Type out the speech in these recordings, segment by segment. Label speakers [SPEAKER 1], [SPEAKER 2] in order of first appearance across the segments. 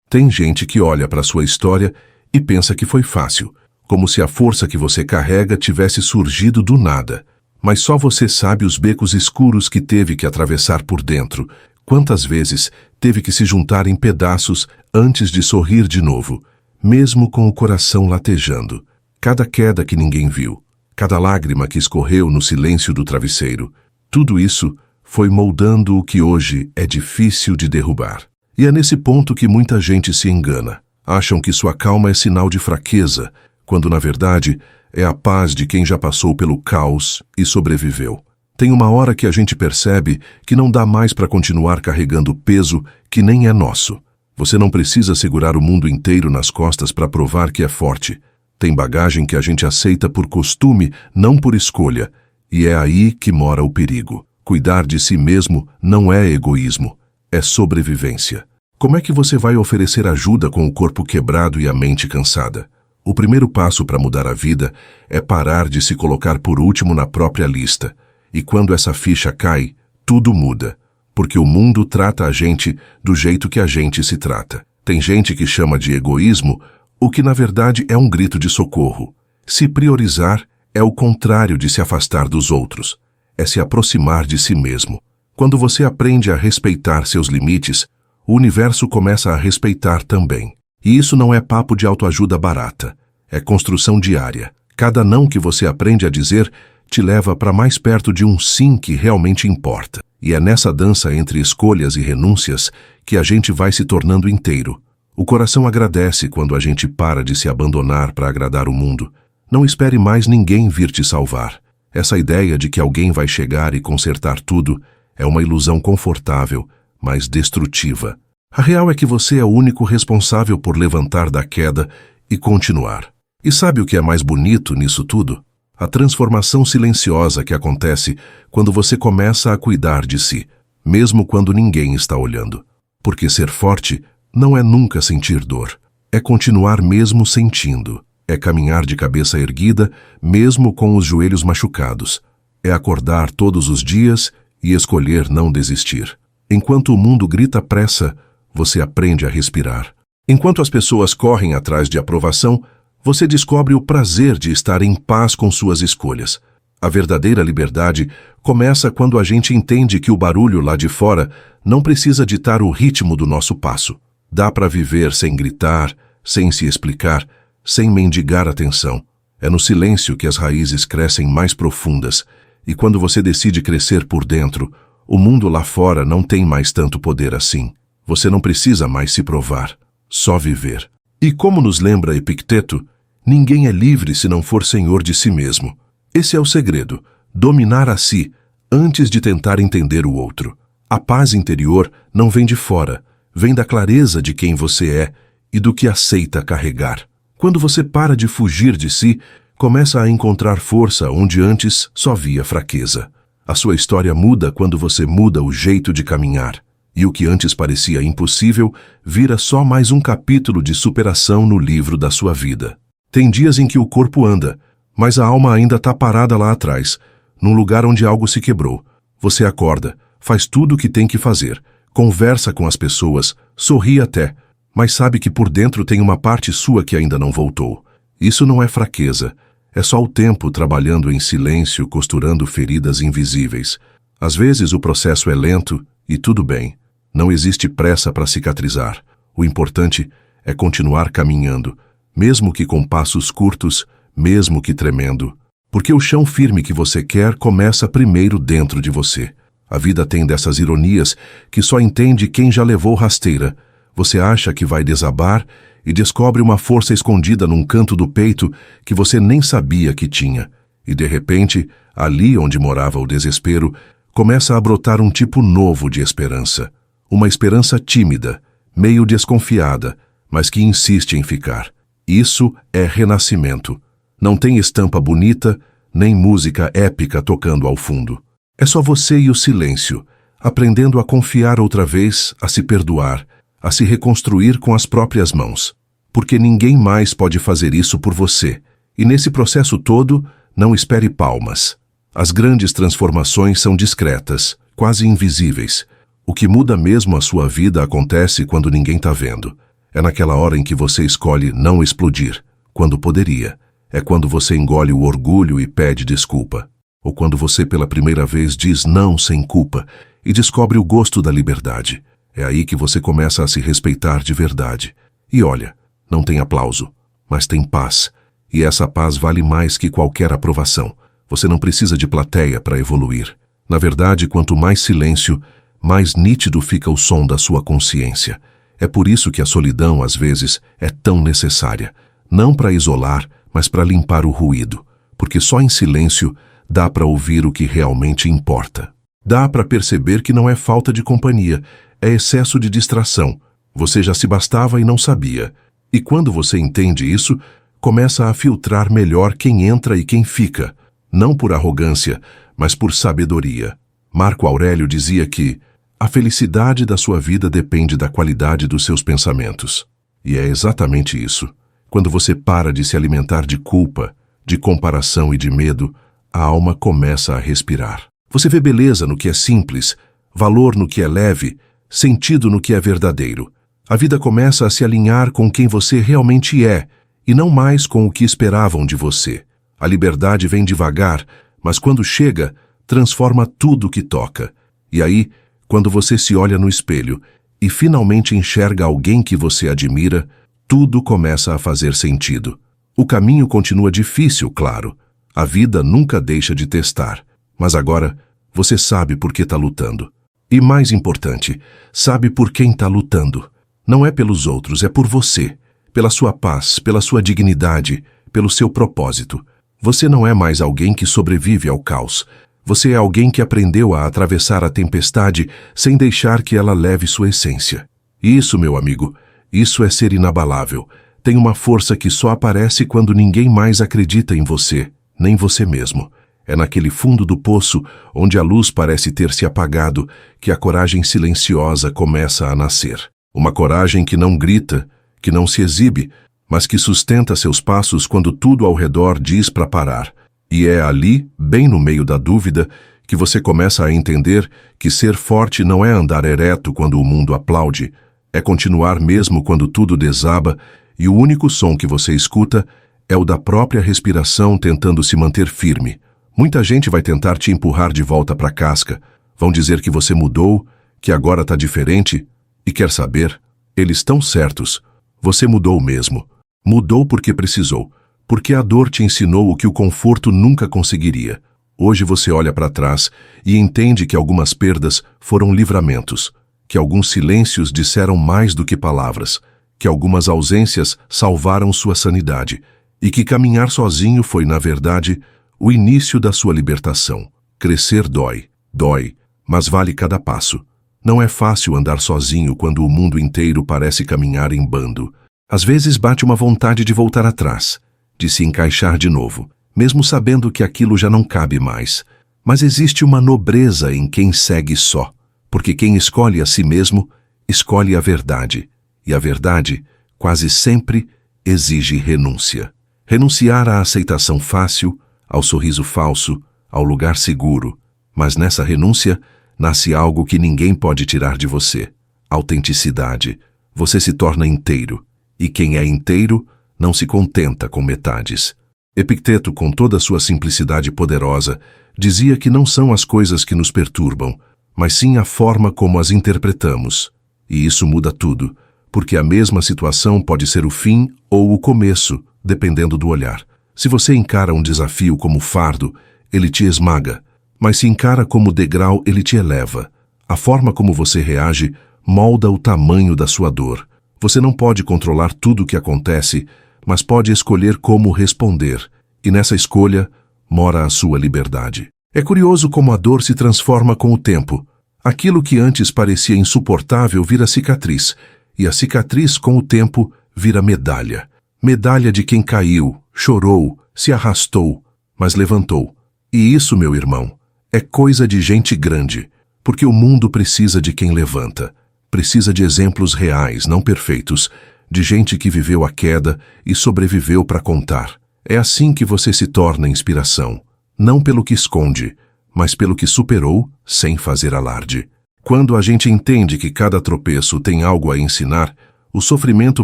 [SPEAKER 1] Tem gente que olha para sua história e pensa que foi fácil, como se a força que você carrega tivesse surgido do nada. Mas só você sabe os becos escuros que teve que atravessar por dentro, quantas vezes teve que se juntar em pedaços antes de sorrir de novo, mesmo com o coração latejando. Cada queda que ninguém viu, cada lágrima que escorreu no silêncio do travesseiro, tudo isso foi moldando o que hoje é difícil de derrubar. E é nesse ponto que muita gente se engana. Acham que sua calma é sinal de fraqueza, quando na verdade é a paz de quem já passou pelo caos e sobreviveu. Tem uma hora que a gente percebe que não dá mais para continuar carregando peso que nem é nosso. Você não precisa segurar o mundo inteiro nas costas para provar que é forte. Tem bagagem que a gente aceita por costume, não por escolha. E é aí que mora o perigo. Cuidar de si mesmo não é egoísmo, é sobrevivência. Como é que você vai oferecer ajuda com o corpo quebrado e a mente cansada? O primeiro passo para mudar a vida é parar de se colocar por último na própria lista. E quando essa ficha cai, tudo muda. Porque o mundo trata a gente do jeito que a gente se trata. Tem gente que chama de egoísmo o que na verdade é um grito de socorro. Se priorizar é o contrário de se afastar dos outros. É se aproximar de si mesmo. Quando você aprende a respeitar seus limites, o universo começa a respeitar também. E isso não é papo de autoajuda barata. É construção diária. Cada não que você aprende a dizer te leva para mais perto de um sim que realmente importa. E é nessa dança entre escolhas e renúncias que a gente vai se tornando inteiro. O coração agradece quando a gente para de se abandonar para agradar o mundo. Não espere mais ninguém vir te salvar. Essa ideia de que alguém vai chegar e consertar tudo é uma ilusão confortável, mas destrutiva. A real é que você é o único responsável por levantar da queda e continuar. E sabe o que é mais bonito nisso tudo? A transformação silenciosa que acontece quando você começa a cuidar de si, mesmo quando ninguém está olhando. Porque ser forte não é nunca sentir dor. É continuar mesmo sentindo. É caminhar de cabeça erguida, mesmo com os joelhos machucados. É acordar todos os dias e escolher não desistir. Enquanto o mundo grita pressa, você aprende a respirar. Enquanto as pessoas correm atrás de aprovação, você descobre o prazer de estar em paz com suas escolhas. A verdadeira liberdade começa quando a gente entende que o barulho lá de fora não precisa ditar o ritmo do nosso passo. Dá para viver sem gritar, sem se explicar, sem mendigar atenção. É no silêncio que as raízes crescem mais profundas, e quando você decide crescer por dentro, o mundo lá fora não tem mais tanto poder assim. Você não precisa mais se provar, só viver. E como nos lembra Epicteto, ninguém é livre se não for senhor de si mesmo. Esse é o segredo, dominar a si, antes de tentar entender o outro. A paz interior não vem de fora, vem da clareza de quem você é e do que aceita carregar. Quando você para de fugir de si, começa a encontrar força onde antes só via fraqueza. A sua história muda quando você muda o jeito de caminhar. E o que antes parecia impossível vira só mais um capítulo de superação no livro da sua vida. Tem dias em que o corpo anda, mas a alma ainda está parada lá atrás, num lugar onde algo se quebrou. Você acorda, faz tudo o que tem que fazer, conversa com as pessoas, sorri até, mas sabe que por dentro tem uma parte sua que ainda não voltou. Isso não é fraqueza, é só o tempo trabalhando em silêncio, costurando feridas invisíveis. Às vezes o processo é lento e tudo bem. Não existe pressa para cicatrizar. O importante é continuar caminhando, mesmo que com passos curtos, mesmo que tremendo. Porque o chão firme que você quer começa primeiro dentro de você. A vida tem dessas ironias que só entende quem já levou rasteira. Você acha que vai desabar e descobre uma força escondida num canto do peito que você nem sabia que tinha. E de repente, ali onde morava o desespero, começa a brotar um tipo novo de esperança. Uma esperança tímida, meio desconfiada, mas que insiste em ficar. Isso é renascimento. Não tem estampa bonita, nem música épica tocando ao fundo. É só você e o silêncio, aprendendo a confiar outra vez, a se perdoar, a se reconstruir com as próprias mãos. Porque ninguém mais pode fazer isso por você. E nesse processo todo, não espere palmas. As grandes transformações são discretas, quase invisíveis. O que muda mesmo a sua vida acontece quando ninguém está vendo. É naquela hora em que você escolhe não explodir, quando poderia. É quando você engole o orgulho e pede desculpa. Ou quando você pela primeira vez diz não sem culpa e descobre o gosto da liberdade. É aí que você começa a se respeitar de verdade. E olha, não tem aplauso, mas tem paz. E essa paz vale mais que qualquer aprovação. Você não precisa de plateia para evoluir. Na verdade, quanto mais silêncio, mais nítido fica o som da sua consciência. É por isso que a solidão, às vezes, é tão necessária. Não para isolar, mas para limpar o ruído. Porque só em silêncio dá para ouvir o que realmente importa. Dá para perceber que não é falta de companhia, é excesso de distração. Você já se bastava e não sabia. E quando você entende isso, começa a filtrar melhor quem entra e quem fica. Não por arrogância, mas por sabedoria. Marco Aurélio dizia que a felicidade da sua vida depende da qualidade dos seus pensamentos. E é exatamente isso. Quando você para de se alimentar de culpa, de comparação e de medo, a alma começa a respirar. Você vê beleza no que é simples, valor no que é leve, sentido no que é verdadeiro. A vida começa a se alinhar com quem você realmente é, e não mais com o que esperavam de você. A liberdade vem devagar, mas quando chega, transforma tudo o que toca. E aí, quando você se olha no espelho e finalmente enxerga alguém que você admira, tudo começa a fazer sentido. O caminho continua difícil, claro. A vida nunca deixa de testar. Mas agora, você sabe por que está lutando. E mais importante, sabe por quem está lutando. Não é pelos outros, é por você. Pela sua paz, pela sua dignidade, pelo seu propósito. Você não é mais alguém que sobrevive ao caos. Você é alguém que aprendeu a atravessar a tempestade sem deixar que ela leve sua essência. Isso, meu amigo, isso é ser inabalável. Tem uma força que só aparece quando ninguém mais acredita em você, nem você mesmo. É naquele fundo do poço, onde a luz parece ter se apagado, que a coragem silenciosa começa a nascer. Uma coragem que não grita, que não se exibe, mas que sustenta seus passos quando tudo ao redor diz para parar. E é ali, bem no meio da dúvida, que você começa a entender que ser forte não é andar ereto quando o mundo aplaude, é continuar mesmo quando tudo desaba, e o único som que você escuta é o da própria respiração tentando se manter firme. Muita gente vai tentar te empurrar de volta para a casca, vão dizer que você mudou, que agora está diferente, e quer saber, eles estão certos, você mudou mesmo. Mudou porque precisou, porque a dor te ensinou o que o conforto nunca conseguiria. Hoje você olha para trás e entende que algumas perdas foram livramentos, que alguns silêncios disseram mais do que palavras, que algumas ausências salvaram sua sanidade, e que caminhar sozinho foi, na verdade, o início da sua libertação. Crescer dói, mas vale cada passo. Não é fácil andar sozinho quando o mundo inteiro parece caminhar em bando. Às vezes bate uma vontade de voltar atrás, de se encaixar de novo, mesmo sabendo que aquilo já não cabe mais. Mas existe uma nobreza em quem segue só, porque quem escolhe a si mesmo, escolhe a verdade. E a verdade, quase sempre, exige renúncia. Renunciar à aceitação fácil, ao sorriso falso, ao lugar seguro. Mas nessa renúncia, nasce algo que ninguém pode tirar de você. Autenticidade. Você se torna inteiro. E quem é inteiro não se contenta com metades. Epicteto, com toda a sua simplicidade poderosa, dizia que não são as coisas que nos perturbam, mas sim a forma como as interpretamos. E isso muda tudo, porque a mesma situação pode ser o fim ou o começo, dependendo do olhar. Se você encara um desafio como fardo, ele te esmaga, mas se encara como degrau, ele te eleva. A forma como você reage molda o tamanho da sua dor. Você não pode controlar tudo o que acontece, mas pode escolher como responder, e nessa escolha mora a sua liberdade. É curioso como a dor se transforma com o tempo. Aquilo que antes parecia insuportável vira cicatriz, e a cicatriz, com o tempo, vira medalha. Medalha de quem caiu, chorou, se arrastou, mas levantou. E isso, meu irmão, é coisa de gente grande, porque o mundo precisa de quem levanta. Precisa de exemplos reais, não perfeitos, de gente que viveu a queda e sobreviveu para contar. É assim que você se torna inspiração, não pelo que esconde, mas pelo que superou sem fazer alarde. Quando a gente entende que cada tropeço tem algo a ensinar, O sofrimento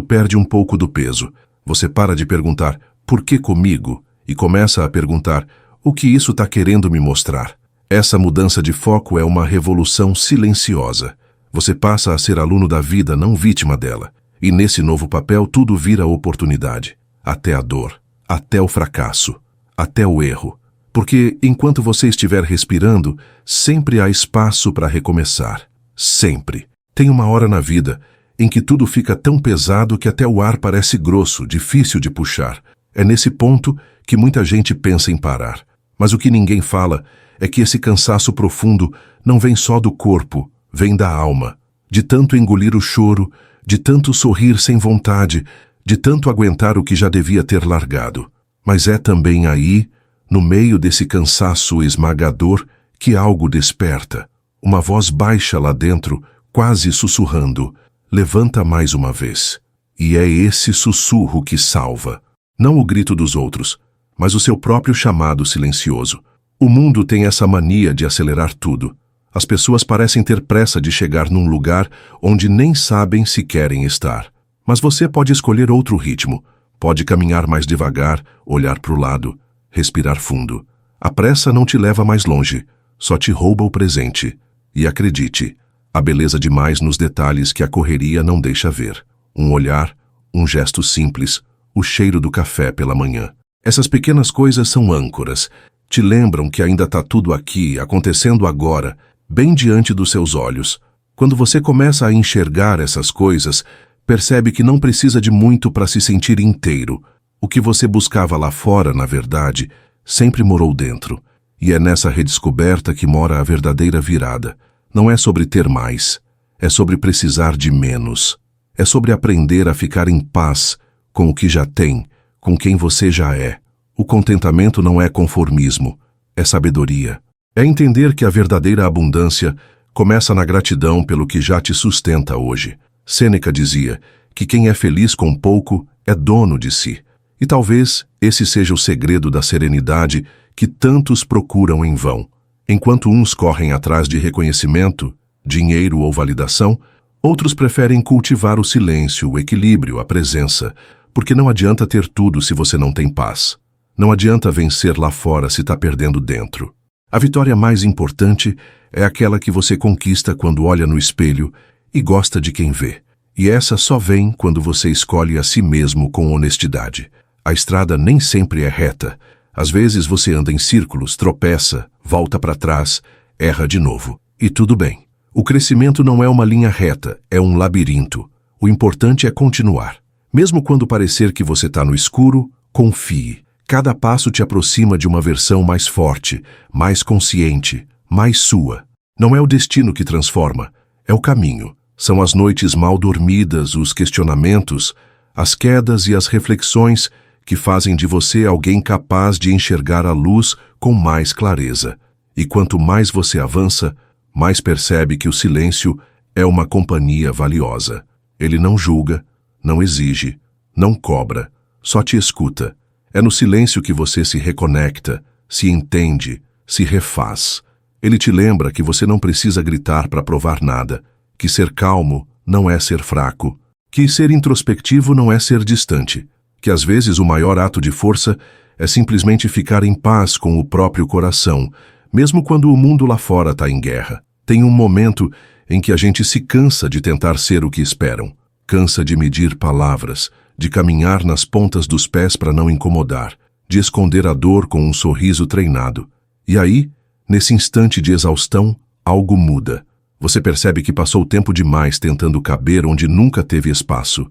[SPEAKER 1] perde um pouco do peso. Você para de perguntar, por que comigo? E começa a perguntar, o que isso está querendo me mostrar? Essa mudança de foco é uma revolução silenciosa. Você passa a ser aluno da vida, não vítima dela. E nesse novo papel tudo vira oportunidade. Até a dor, até o fracasso, até o erro. Porque enquanto você estiver respirando, sempre há espaço para recomeçar. Sempre. Tem uma hora na vida em que tudo fica tão pesado que até o ar parece grosso, difícil de puxar. É nesse ponto que muita gente pensa em parar. Mas o que ninguém fala é que esse cansaço profundo não vem só do corpo, vem da alma. De tanto engolir o choro, de tanto sorrir sem vontade, de tanto aguentar o que já devia ter largado. Mas é também aí, no meio desse cansaço esmagador, que algo desperta. Uma voz baixa lá dentro, quase sussurrando, levanta mais uma vez. E é esse sussurro que salva. Não o grito dos outros, mas o seu próprio chamado silencioso. O mundo tem essa mania de acelerar tudo. As pessoas parecem ter pressa de chegar num lugar onde nem sabem se querem estar. Mas você pode escolher outro ritmo. Pode caminhar mais devagar, olhar para o lado, respirar fundo. A pressa não te leva mais longe, só te rouba o presente. E acredite, há beleza demais nos detalhes que a correria não deixa ver. Um olhar, um gesto simples, o cheiro do café pela manhã. Essas pequenas coisas são âncoras. Te lembram que ainda está tudo aqui, acontecendo agora, bem diante dos seus olhos. Quando você começa a enxergar essas coisas, percebe que não precisa de muito para se sentir inteiro. O que você buscava lá fora, na verdade, sempre morou dentro. E é nessa redescoberta que mora a verdadeira virada. Não é sobre ter mais, é sobre precisar de menos. É sobre aprender a ficar em paz com o que já tem, com quem você já é. O contentamento não é conformismo, é sabedoria. É entender que a verdadeira abundância começa na gratidão pelo que já te sustenta hoje. Sêneca dizia que quem é feliz com pouco é dono de si. E talvez esse seja o segredo da serenidade que tantos procuram em vão. Enquanto uns correm atrás de reconhecimento, dinheiro ou validação, outros preferem cultivar o silêncio, o equilíbrio, a presença, porque não adianta ter tudo se você não tem paz. Não adianta vencer lá fora se está perdendo dentro. A vitória mais importante é aquela que você conquista quando olha no espelho e gosta de quem vê. E essa só vem quando você escolhe a si mesmo com honestidade. A estrada nem sempre é reta. Às vezes você anda em círculos, tropeça, volta para trás, erra de novo. E tudo bem. O crescimento não é uma linha reta, é um labirinto. O importante é continuar. Mesmo quando parecer que você está no escuro, confie. Cada passo te aproxima de uma versão mais forte, mais consciente, mais sua. Não é o destino que transforma, é o caminho. São as noites mal dormidas, os questionamentos, as quedas e as reflexões que fazem de você alguém capaz de enxergar a luz com mais clareza. E quanto mais você avança, mais percebe que o silêncio é uma companhia valiosa. Ele não julga, não exige, não cobra, só te escuta. É no silêncio que você se reconecta, se entende, se refaz. Ele te lembra que você não precisa gritar para provar nada, que ser calmo não é ser fraco, que ser introspectivo não é ser distante, que às vezes o maior ato de força é simplesmente ficar em paz com o próprio coração, mesmo quando o mundo lá fora está em guerra. Tem um momento em que a gente se cansa de tentar ser o que esperam, cansa de medir palavras, de caminhar nas pontas dos pés para não incomodar, de esconder a dor com um sorriso treinado. E aí, nesse instante de exaustão, algo muda. Você percebe que passou tempo demais tentando caber onde nunca teve espaço.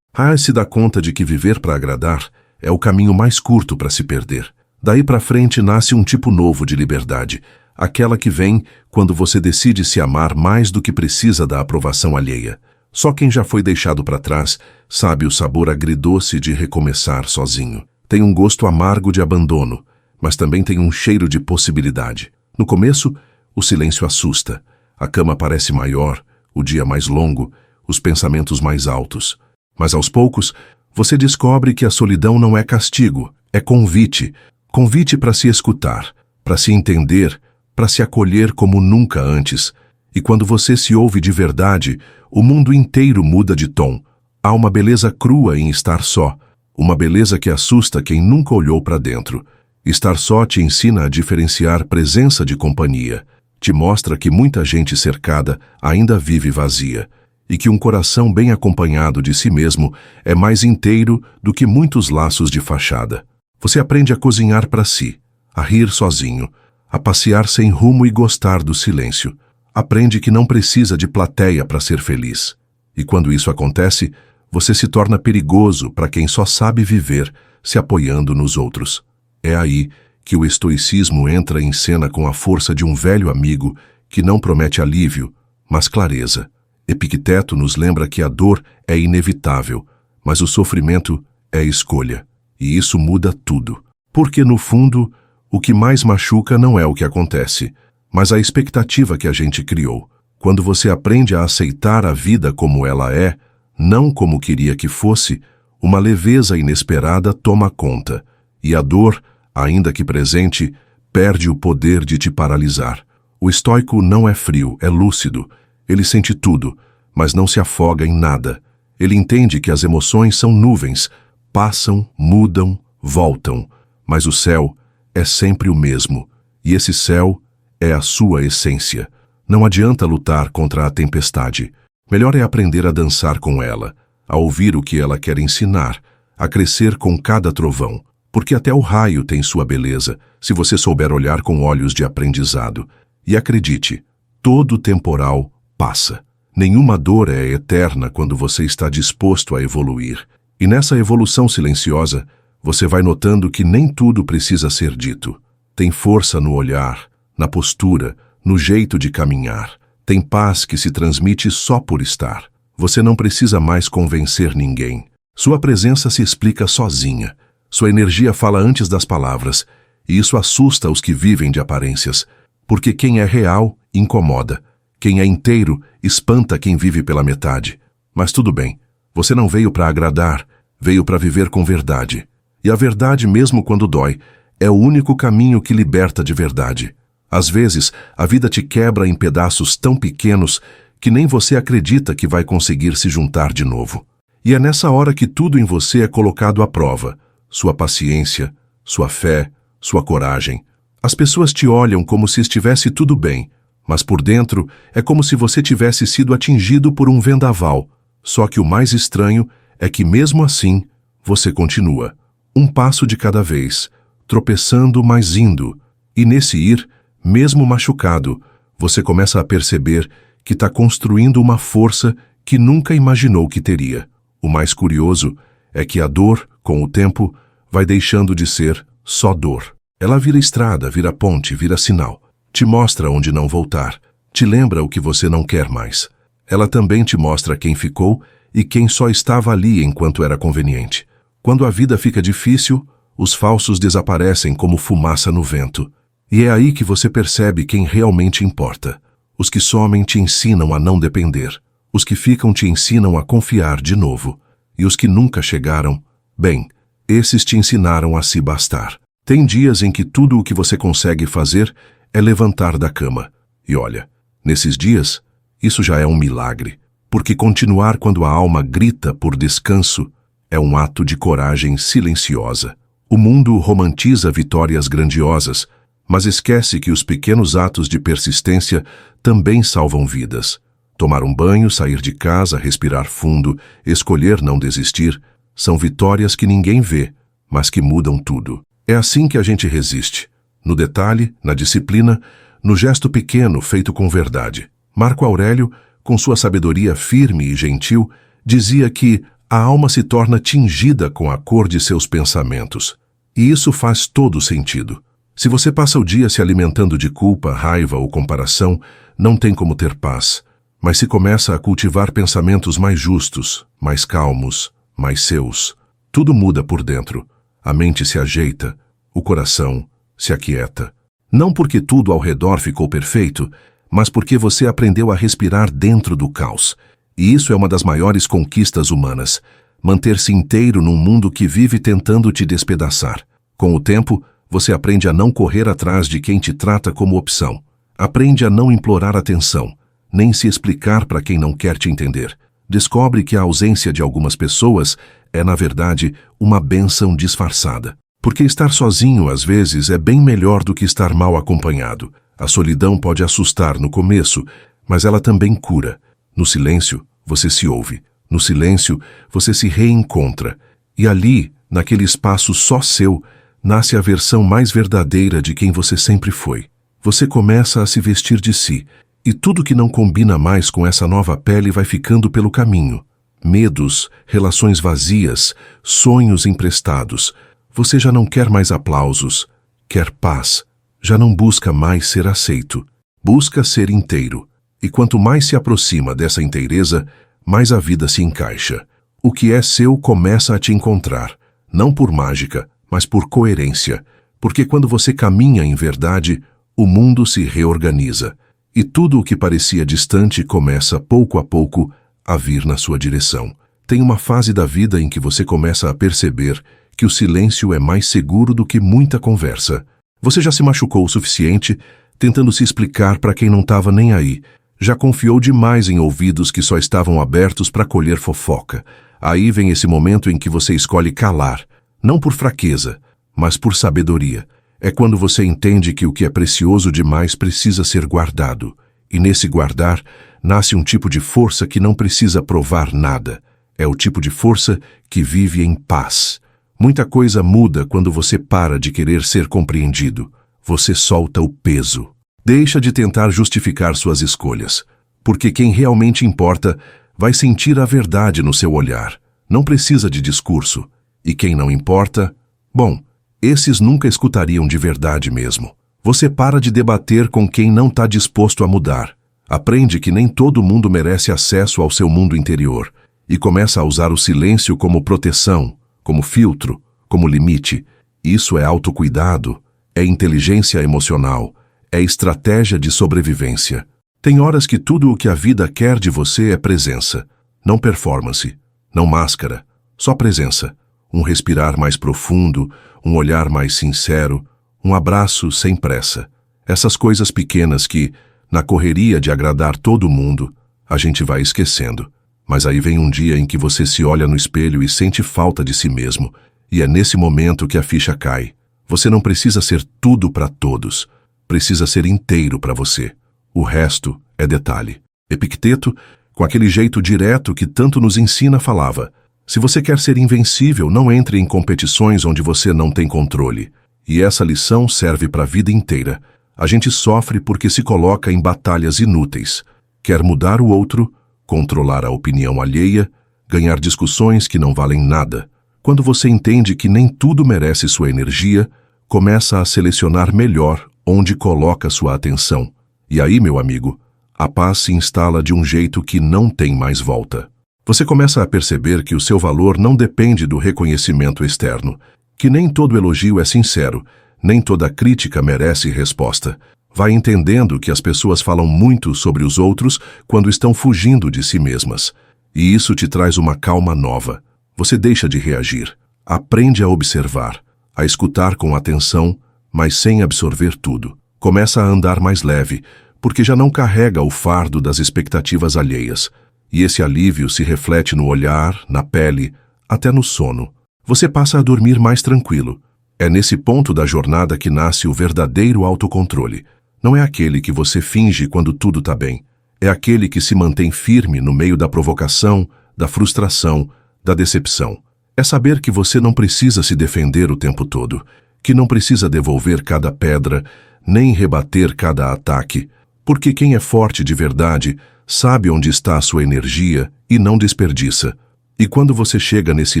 [SPEAKER 1] Se dá conta de que viver para agradar é o caminho mais curto para se perder. Daí para frente nasce um tipo novo de liberdade, aquela que vem quando você decide se amar mais do que precisa da aprovação alheia. Só quem já foi deixado para trás sabe o sabor agridoce de recomeçar sozinho. Tem um gosto amargo de abandono, mas também tem um cheiro de possibilidade. No começo, o silêncio assusta. A cama parece maior, o dia mais longo, os pensamentos mais altos. Mas aos poucos, você descobre que a solidão não é castigo, é convite. Convite para se escutar, para se entender, para se acolher como nunca antes. E quando você se ouve de verdade, o mundo inteiro muda de tom. Há uma beleza crua em estar só, uma beleza que assusta quem nunca olhou para dentro. Estar só te ensina a diferenciar presença de companhia, te mostra que muita gente cercada ainda vive vazia, e que um coração bem acompanhado de si mesmo é mais inteiro do que muitos laços de fachada. Você aprende a cozinhar para si, a rir sozinho, a passear sem rumo e gostar do silêncio. Aprende que não precisa de plateia para ser feliz. E quando isso acontece, você se torna perigoso para quem só sabe viver se apoiando nos outros. É aí que o estoicismo entra em cena com a força de um velho amigo que não promete alívio, mas clareza. Epicteto nos lembra que a dor é inevitável, mas o sofrimento é escolha. E isso muda tudo. Porque, no fundo, o que mais machuca não é o que acontece, mas a expectativa que a gente criou. Quando você aprende a aceitar a vida como ela é, não como queria que fosse, uma leveza inesperada toma conta, e a dor, ainda que presente, perde o poder de te paralisar. O estoico não é frio, é lúcido. Ele sente tudo, mas não se afoga em nada. Ele entende que as emoções são nuvens, passam, mudam, voltam, mas o céu é sempre o mesmo, e esse céu é a sua essência. Não adianta lutar contra a tempestade. Melhor é aprender a dançar com ela, a ouvir o que ela quer ensinar, a crescer com cada trovão, porque até o raio tem sua beleza, se você souber olhar com olhos de aprendizado. E acredite, todo temporal passa. Nenhuma dor é eterna quando você está disposto a evoluir. E nessa evolução silenciosa, você vai notando que nem tudo precisa ser dito. Tem força no olhar, na postura, no jeito de caminhar. Tem paz que se transmite só por estar. Você não precisa mais convencer ninguém. Sua presença se explica sozinha. Sua energia fala antes das palavras, e isso assusta os que vivem de aparências, porque quem é real incomoda. Quem é inteiro espanta quem vive pela metade. Mas tudo bem, você não veio para agradar, veio para viver com verdade. E a verdade, mesmo quando dói, é o único caminho que liberta de verdade. Às vezes, a vida te quebra em pedaços tão pequenos que nem você acredita que vai conseguir se juntar de novo. E é nessa hora que tudo em você é colocado à prova. Sua paciência, sua fé, sua coragem. As pessoas te olham como se estivesse tudo bem, mas por dentro é como se você tivesse sido atingido por um vendaval. Só que o mais estranho é que mesmo assim, você continua. Um passo de cada vez, tropeçando, mas indo. E nesse ir, mesmo machucado, você começa a perceber que está construindo uma força que nunca imaginou que teria. O mais curioso é que a dor, com o tempo, vai deixando de ser só dor. Ela vira estrada, vira ponte, vira sinal. Te mostra onde não voltar. Te lembra o que você não quer mais. Ela também te mostra quem ficou e quem só estava ali enquanto era conveniente. Quando a vida fica difícil, os falsos desaparecem como fumaça no vento. E é aí que você percebe quem realmente importa. Os que somem te ensinam a não depender. Os que ficam te ensinam a confiar de novo. E os que nunca chegaram, bem, esses te ensinaram a se bastar. Tem dias em que tudo o que você consegue fazer é levantar da cama. E olha, nesses dias, isso já é um milagre. Porque continuar quando a alma grita por descanso é um ato de coragem silenciosa. O mundo romantiza vitórias grandiosas, mas esquece que os pequenos atos de persistência também salvam vidas. Tomar um banho, sair de casa, respirar fundo, escolher não desistir, são vitórias que ninguém vê, mas que mudam tudo. É assim que a gente resiste. No detalhe, na disciplina, no gesto pequeno feito com verdade. Marco Aurélio, com sua sabedoria firme e gentil, dizia que a alma se torna tingida com a cor de seus pensamentos. E isso faz todo sentido. Se você passa o dia se alimentando de culpa, raiva ou comparação, não tem como ter paz. Mas se começa a cultivar pensamentos mais justos, mais calmos, mais seus, tudo muda por dentro. A mente se ajeita, o coração se aquieta. Não porque tudo ao redor ficou perfeito, mas porque você aprendeu a respirar dentro do caos. E isso é uma das maiores conquistas humanas. Manter-se inteiro num mundo que vive tentando te despedaçar. Com o tempo, você aprende a não correr atrás de quem te trata como opção. Aprende a não implorar atenção, nem se explicar para quem não quer te entender. descobre que a ausência de algumas pessoas é, na verdade, uma bênção disfarçada. Porque estar sozinho, às vezes, é bem melhor do que estar mal acompanhado. A solidão pode assustar no começo, mas ela também cura. No silêncio, você se ouve. No silêncio, você se reencontra. E ali, naquele espaço só seu, nasce a versão mais verdadeira de quem você sempre foi. Você começa a se vestir de si, e tudo que não combina mais com essa nova pele vai ficando pelo caminho. Medos, relações vazias, sonhos emprestados. Você já não quer mais aplausos, quer paz. Já não busca mais ser aceito. Busca ser inteiro. E quanto mais se aproxima dessa inteireza, mais a vida se encaixa. O que é seu começa a te encontrar, não por mágica, mas por coerência. Porque quando você caminha em verdade, o mundo se reorganiza. E tudo o que parecia distante começa, pouco a pouco, a vir na sua direção. Tem uma fase da vida em que você começa a perceber que o silêncio é mais seguro do que muita conversa. Você já se machucou o suficiente, tentando se explicar para quem não estava nem aí. Já confiou demais em ouvidos que só estavam abertos para colher fofoca. Aí vem esse momento em que você escolhe calar, não por fraqueza, mas por sabedoria. É quando você entende que o que é precioso demais precisa ser guardado. E nesse guardar, nasce um tipo de força que não precisa provar nada. É o tipo de força que vive em paz. Muita coisa muda quando você para de querer ser compreendido. Você solta o peso. Deixa de tentar justificar suas escolhas. Porque quem realmente importa vai sentir a verdade no seu olhar. Não precisa de discurso. E quem não importa, bom, esses nunca escutariam de verdade mesmo. Você para de debater com quem não está disposto a mudar. Aprende que nem todo mundo merece acesso ao seu mundo interior. E começa a usar o silêncio como proteção, como filtro, como limite. Isso é autocuidado, é inteligência emocional, é estratégia de sobrevivência. Tem horas que tudo o que a vida quer de você é presença, não performance, não máscara, só presença. Um respirar mais profundo, um olhar mais sincero, um abraço sem pressa. Essas coisas pequenas que, na correria de agradar todo mundo, a gente vai esquecendo. Mas aí vem um dia em que você se olha no espelho e sente falta de si mesmo, e é nesse momento que a ficha cai. Você não precisa ser tudo para todos, precisa ser inteiro para você. O resto é detalhe. Epicteto, com aquele jeito direto que tanto nos ensina, falava: se você quer ser invencível, não entre em competições onde você não tem controle. E essa lição serve para a vida inteira. A gente sofre porque se coloca em batalhas inúteis. Quer mudar o outro, controlar a opinião alheia, ganhar discussões que não valem nada. Quando você entende que nem tudo merece sua energia, começa a selecionar melhor onde coloca sua atenção. E aí, meu amigo, a paz se instala de um jeito que não tem mais volta. Você começa a perceber que o seu valor não depende do reconhecimento externo, que nem todo elogio é sincero, nem toda crítica merece resposta. Vai entendendo que as pessoas falam muito sobre os outros quando estão fugindo de si mesmas. E isso te traz uma calma nova. Você deixa de reagir, aprende a observar, a escutar com atenção, mas sem absorver tudo. Começa a andar mais leve, porque já não carrega o fardo das expectativas alheias. E esse alívio se reflete no olhar, na pele, até no sono. Você passa a dormir mais tranquilo. É nesse ponto da jornada que nasce o verdadeiro autocontrole. Não é aquele que você finge quando tudo está bem. É aquele que se mantém firme no meio da provocação, da frustração, da decepção. É saber que você não precisa se defender o tempo todo, que não precisa devolver cada pedra, nem rebater cada ataque, porque quem é forte de verdade sabe onde está a sua energia e não desperdiça. E quando você chega nesse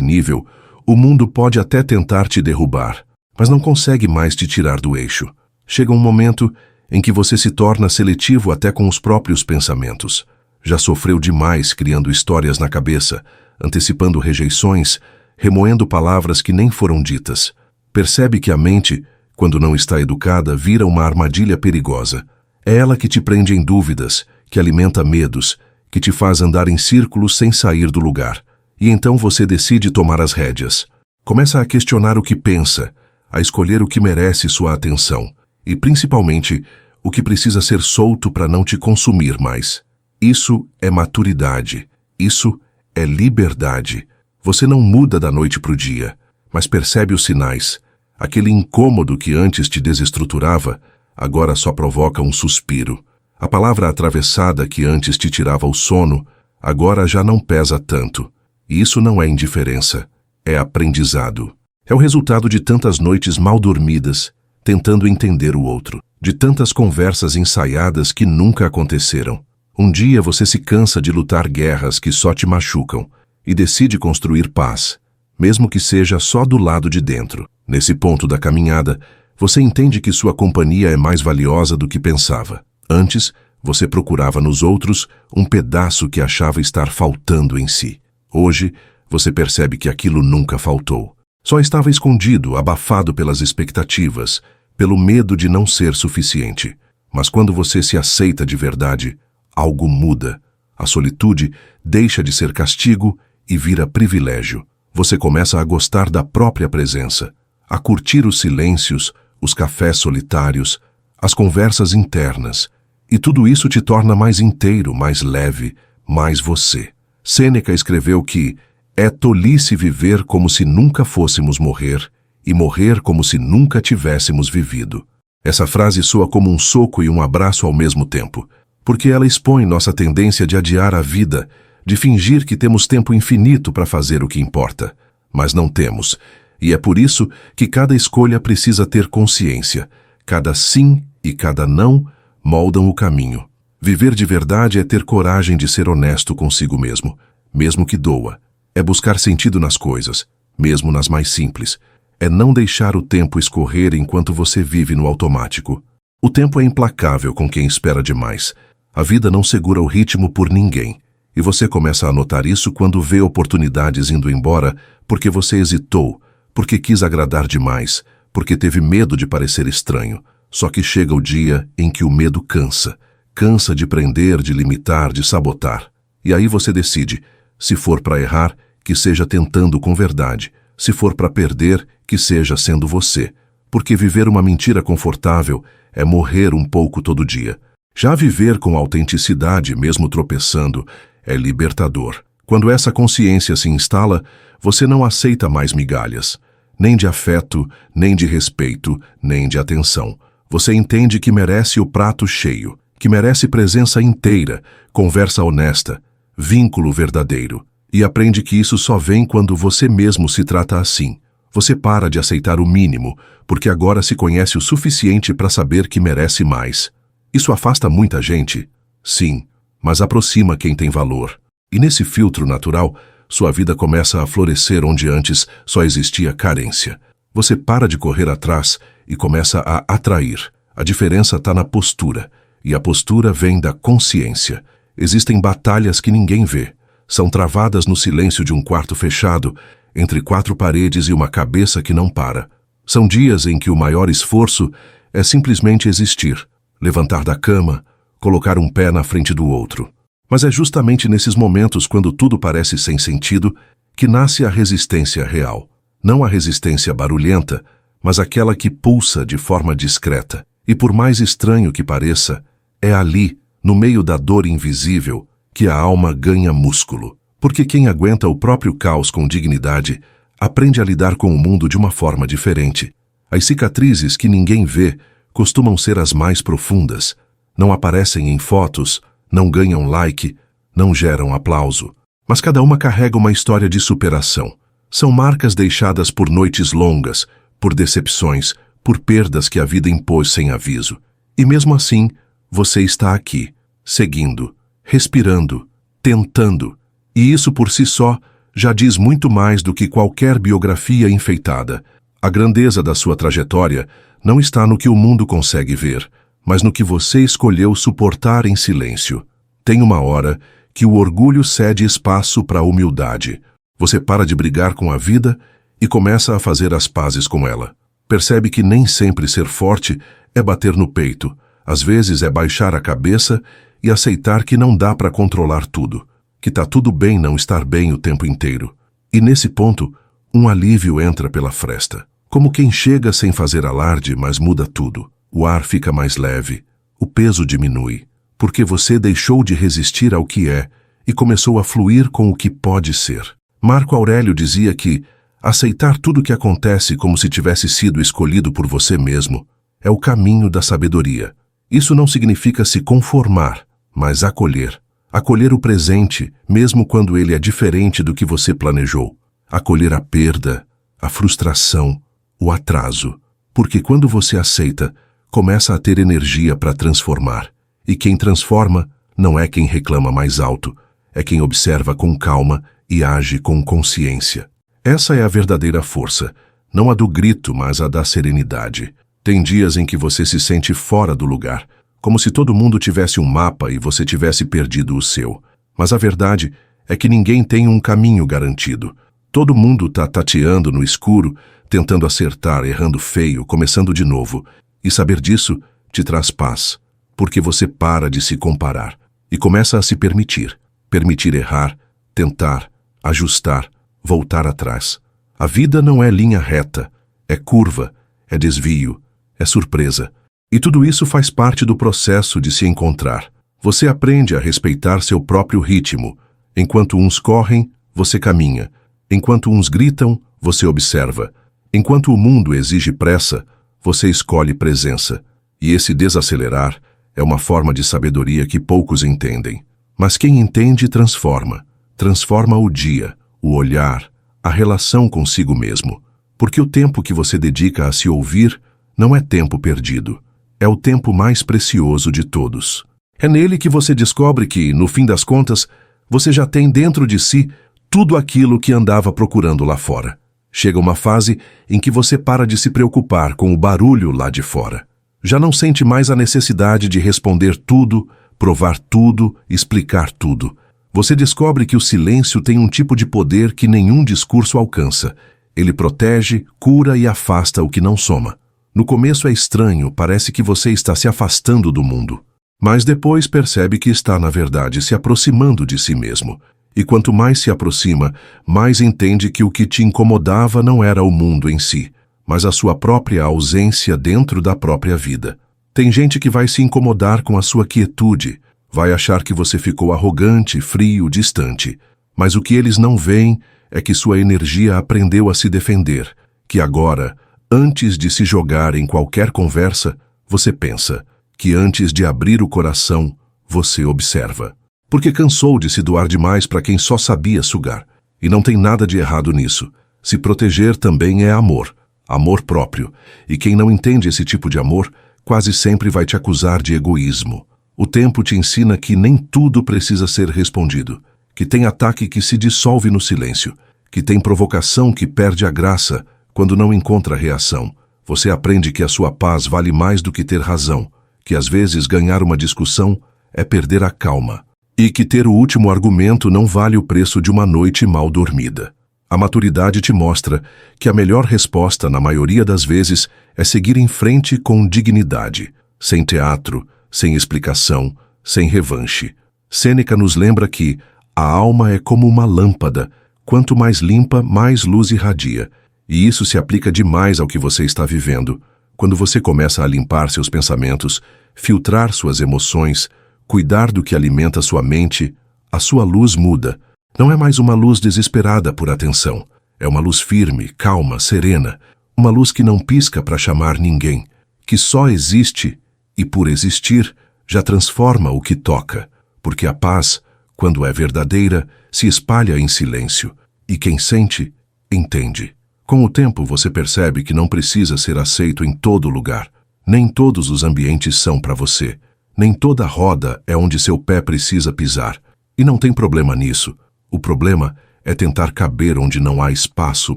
[SPEAKER 1] nível, o mundo pode até tentar te derrubar, mas não consegue mais te tirar do eixo. Chega um momento em que você se torna seletivo até com os próprios pensamentos. Já sofreu demais criando histórias na cabeça, antecipando rejeições, remoendo palavras que nem foram ditas. Percebe que a mente, quando não está educada, vira uma armadilha perigosa. É ela que te prende em dúvidas, que alimenta medos, que te faz andar em círculos sem sair do lugar. E então você decide tomar as rédeas. Começa a questionar o que pensa, a escolher o que merece sua atenção e, principalmente, o que precisa ser solto para não te consumir mais. Isso é maturidade. Isso é liberdade. Você não muda da noite para o dia, mas percebe os sinais. Aquele incômodo que antes te desestruturava, agora só provoca um suspiro. A palavra atravessada que antes te tirava o sono, agora já não pesa tanto. E isso não é indiferença, é aprendizado. É o resultado de tantas noites mal dormidas, tentando entender o outro, de tantas conversas ensaiadas que nunca aconteceram. Um dia você se cansa de lutar guerras que só te machucam e decide construir paz, mesmo que seja só do lado de dentro. Nesse ponto da caminhada, você entende que sua companhia é mais valiosa do que pensava. Antes, você procurava nos outros um pedaço que achava estar faltando em si. Hoje, você percebe que aquilo nunca faltou. Só estava escondido, abafado pelas expectativas, pelo medo de não ser suficiente. Mas quando você se aceita de verdade, algo muda. A solitude deixa de ser castigo e vira privilégio. Você começa a gostar da própria presença, a curtir os silêncios, os cafés solitários, as conversas internas. E tudo isso te torna mais inteiro, mais leve, mais você. Sêneca escreveu que é tolice viver como se nunca fôssemos morrer e morrer como se nunca tivéssemos vivido. Essa frase soa como um soco e um abraço ao mesmo tempo, porque ela expõe nossa tendência de adiar a vida, de fingir que temos tempo infinito para fazer o que importa. Mas não temos, e é por isso que cada escolha precisa ter consciência. Cada sim e cada não moldam o caminho. Viver de verdade é ter coragem de ser honesto consigo mesmo, mesmo que doa. É buscar sentido nas coisas, mesmo nas mais simples. É não deixar o tempo escorrer enquanto você vive no automático. O tempo é implacável com quem espera demais. A vida não segura o ritmo por ninguém. E você começa a notar isso quando vê oportunidades indo embora porque você hesitou, porque quis agradar demais, porque teve medo de parecer estranho. Só que chega o dia em que o medo cansa. Cansa de prender, de limitar, de sabotar. E aí você decide, se for para errar, que seja tentando com verdade. Se for para perder, que seja sendo você. Porque viver uma mentira confortável é morrer um pouco todo dia. Já viver com autenticidade, mesmo tropeçando, é libertador. Quando essa consciência se instala, você não aceita mais migalhas. Nem de afeto, nem de respeito, nem de atenção. Você entende que merece o prato cheio, que merece presença inteira, conversa honesta, vínculo verdadeiro. E aprende que isso só vem quando você mesmo se trata assim. Você para de aceitar o mínimo, porque agora se conhece o suficiente para saber que merece mais. Isso afasta muita gente? Sim, mas aproxima quem tem valor. E nesse filtro natural, sua vida começa a florescer onde antes só existia carência. Você para de correr atrás e começa a atrair. A diferença está na postura, e a postura vem da consciência. Existem batalhas que ninguém vê. São travadas no silêncio de um quarto fechado, entre quatro paredes e uma cabeça que não para. São dias em que o maior esforço é simplesmente existir, levantar da cama, colocar um pé na frente do outro. Mas é justamente nesses momentos, quando tudo parece sem sentido, que nasce a resistência real. Não a resistência barulhenta, mas aquela que pulsa de forma discreta. E por mais estranho que pareça, é ali, no meio da dor invisível, que a alma ganha músculo. Porque quem aguenta o próprio caos com dignidade, aprende a lidar com o mundo de uma forma diferente. As cicatrizes que ninguém vê costumam ser as mais profundas. Não aparecem em fotos, não ganham like, não geram aplauso. Mas cada uma carrega uma história de superação. São marcas deixadas por noites longas, por decepções, por perdas que a vida impôs sem aviso. E mesmo assim, você está aqui, seguindo, respirando, tentando. E isso por si só já diz muito mais do que qualquer biografia enfeitada. A grandeza da sua trajetória não está no que o mundo consegue ver, mas no que você escolheu suportar em silêncio. Tem uma hora que o orgulho cede espaço para a humildade. Você para de brigar com a vida e começa a fazer as pazes com ela. Percebe que nem sempre ser forte é bater no peito. Às vezes é baixar a cabeça e aceitar que não dá para controlar tudo, que tá tudo bem não estar bem o tempo inteiro. E nesse ponto, um alívio entra pela fresta. Como quem chega sem fazer alarde, mas muda tudo. O ar fica mais leve, o peso diminui, porque você deixou de resistir ao que é e começou a fluir com o que pode ser. Marco Aurélio dizia que aceitar tudo o que acontece como se tivesse sido escolhido por você mesmo é o caminho da sabedoria. Isso não significa se conformar, mas acolher. Acolher o presente, mesmo quando ele é diferente do que você planejou. Acolher a perda, a frustração, o atraso. Porque quando você aceita, começa a ter energia para transformar. E quem transforma não é quem reclama mais alto, é quem observa com calma e age com consciência. Essa é a verdadeira força, não a do grito, mas a da serenidade. Tem dias em que você se sente fora do lugar, como se todo mundo tivesse um mapa e você tivesse perdido o seu. Mas a verdade é que ninguém tem um caminho garantido. Todo mundo está tateando no escuro, tentando acertar, errando feio, começando de novo. E saber disso te traz paz, porque você para de se comparar e começa a se permitir. Permitir errar, tentar, ajustar, voltar atrás. A vida não é linha reta, é curva, é desvio, é surpresa. E tudo isso faz parte do processo de se encontrar. Você aprende a respeitar seu próprio ritmo. Enquanto uns correm, você caminha. Enquanto uns gritam, você observa. Enquanto o mundo exige pressa, você escolhe presença. E esse desacelerar é uma forma de sabedoria que poucos entendem. Mas quem entende transforma. Transforma o dia, o olhar, a relação consigo mesmo. Porque o tempo que você dedica a se ouvir não é tempo perdido. É o tempo mais precioso de todos. É nele que você descobre que, no fim das contas, você já tem dentro de si tudo aquilo que andava procurando lá fora. Chega uma fase em que você para de se preocupar com o barulho lá de fora. Já não sente mais a necessidade de responder tudo, provar tudo, explicar tudo. Você descobre que o silêncio tem um tipo de poder que nenhum discurso alcança. Ele protege, cura e afasta o que não soma. No começo é estranho, parece que você está se afastando do mundo. Mas depois percebe que está, na verdade, se aproximando de si mesmo. E quanto mais se aproxima, mais entende que o que te incomodava não era o mundo em si, mas a sua própria ausência dentro da própria vida. Tem gente que vai se incomodar com a sua quietude, vai achar que você ficou arrogante, frio, distante. Mas o que eles não veem é que sua energia aprendeu a se defender, que agora, antes de se jogar em qualquer conversa, você pensa, que antes de abrir o coração, você observa. Porque cansou de se doar demais para quem só sabia sugar. E não tem nada de errado nisso. Se proteger também é amor, amor próprio. E quem não entende esse tipo de amor, quase sempre vai te acusar de egoísmo. O tempo te ensina que nem tudo precisa ser respondido, que tem ataque que se dissolve no silêncio, que tem provocação que perde a graça quando não encontra reação. Você aprende que a sua paz vale mais do que ter razão, que às vezes ganhar uma discussão é perder a calma, e que ter o último argumento não vale o preço de uma noite mal dormida. A maturidade te mostra que a melhor resposta, na maioria das vezes, é seguir em frente com dignidade, sem teatro, sem explicação, sem revanche. Sêneca nos lembra que a alma é como uma lâmpada, quanto mais limpa, mais luz irradia. E isso se aplica demais ao que você está vivendo. Quando você começa a limpar seus pensamentos, filtrar suas emoções, cuidar do que alimenta sua mente, a sua luz muda. Não é mais uma luz desesperada por atenção. É uma luz firme, calma, serena. Uma luz que não pisca para chamar ninguém, que só existe e, por existir, já transforma o que toca. Porque a paz, quando é verdadeira, se espalha em silêncio. E quem sente, entende. Com o tempo você percebe que não precisa ser aceito em todo lugar. Nem todos os ambientes são para você. Nem toda roda é onde seu pé precisa pisar. E não tem problema nisso. O problema é tentar caber onde não há espaço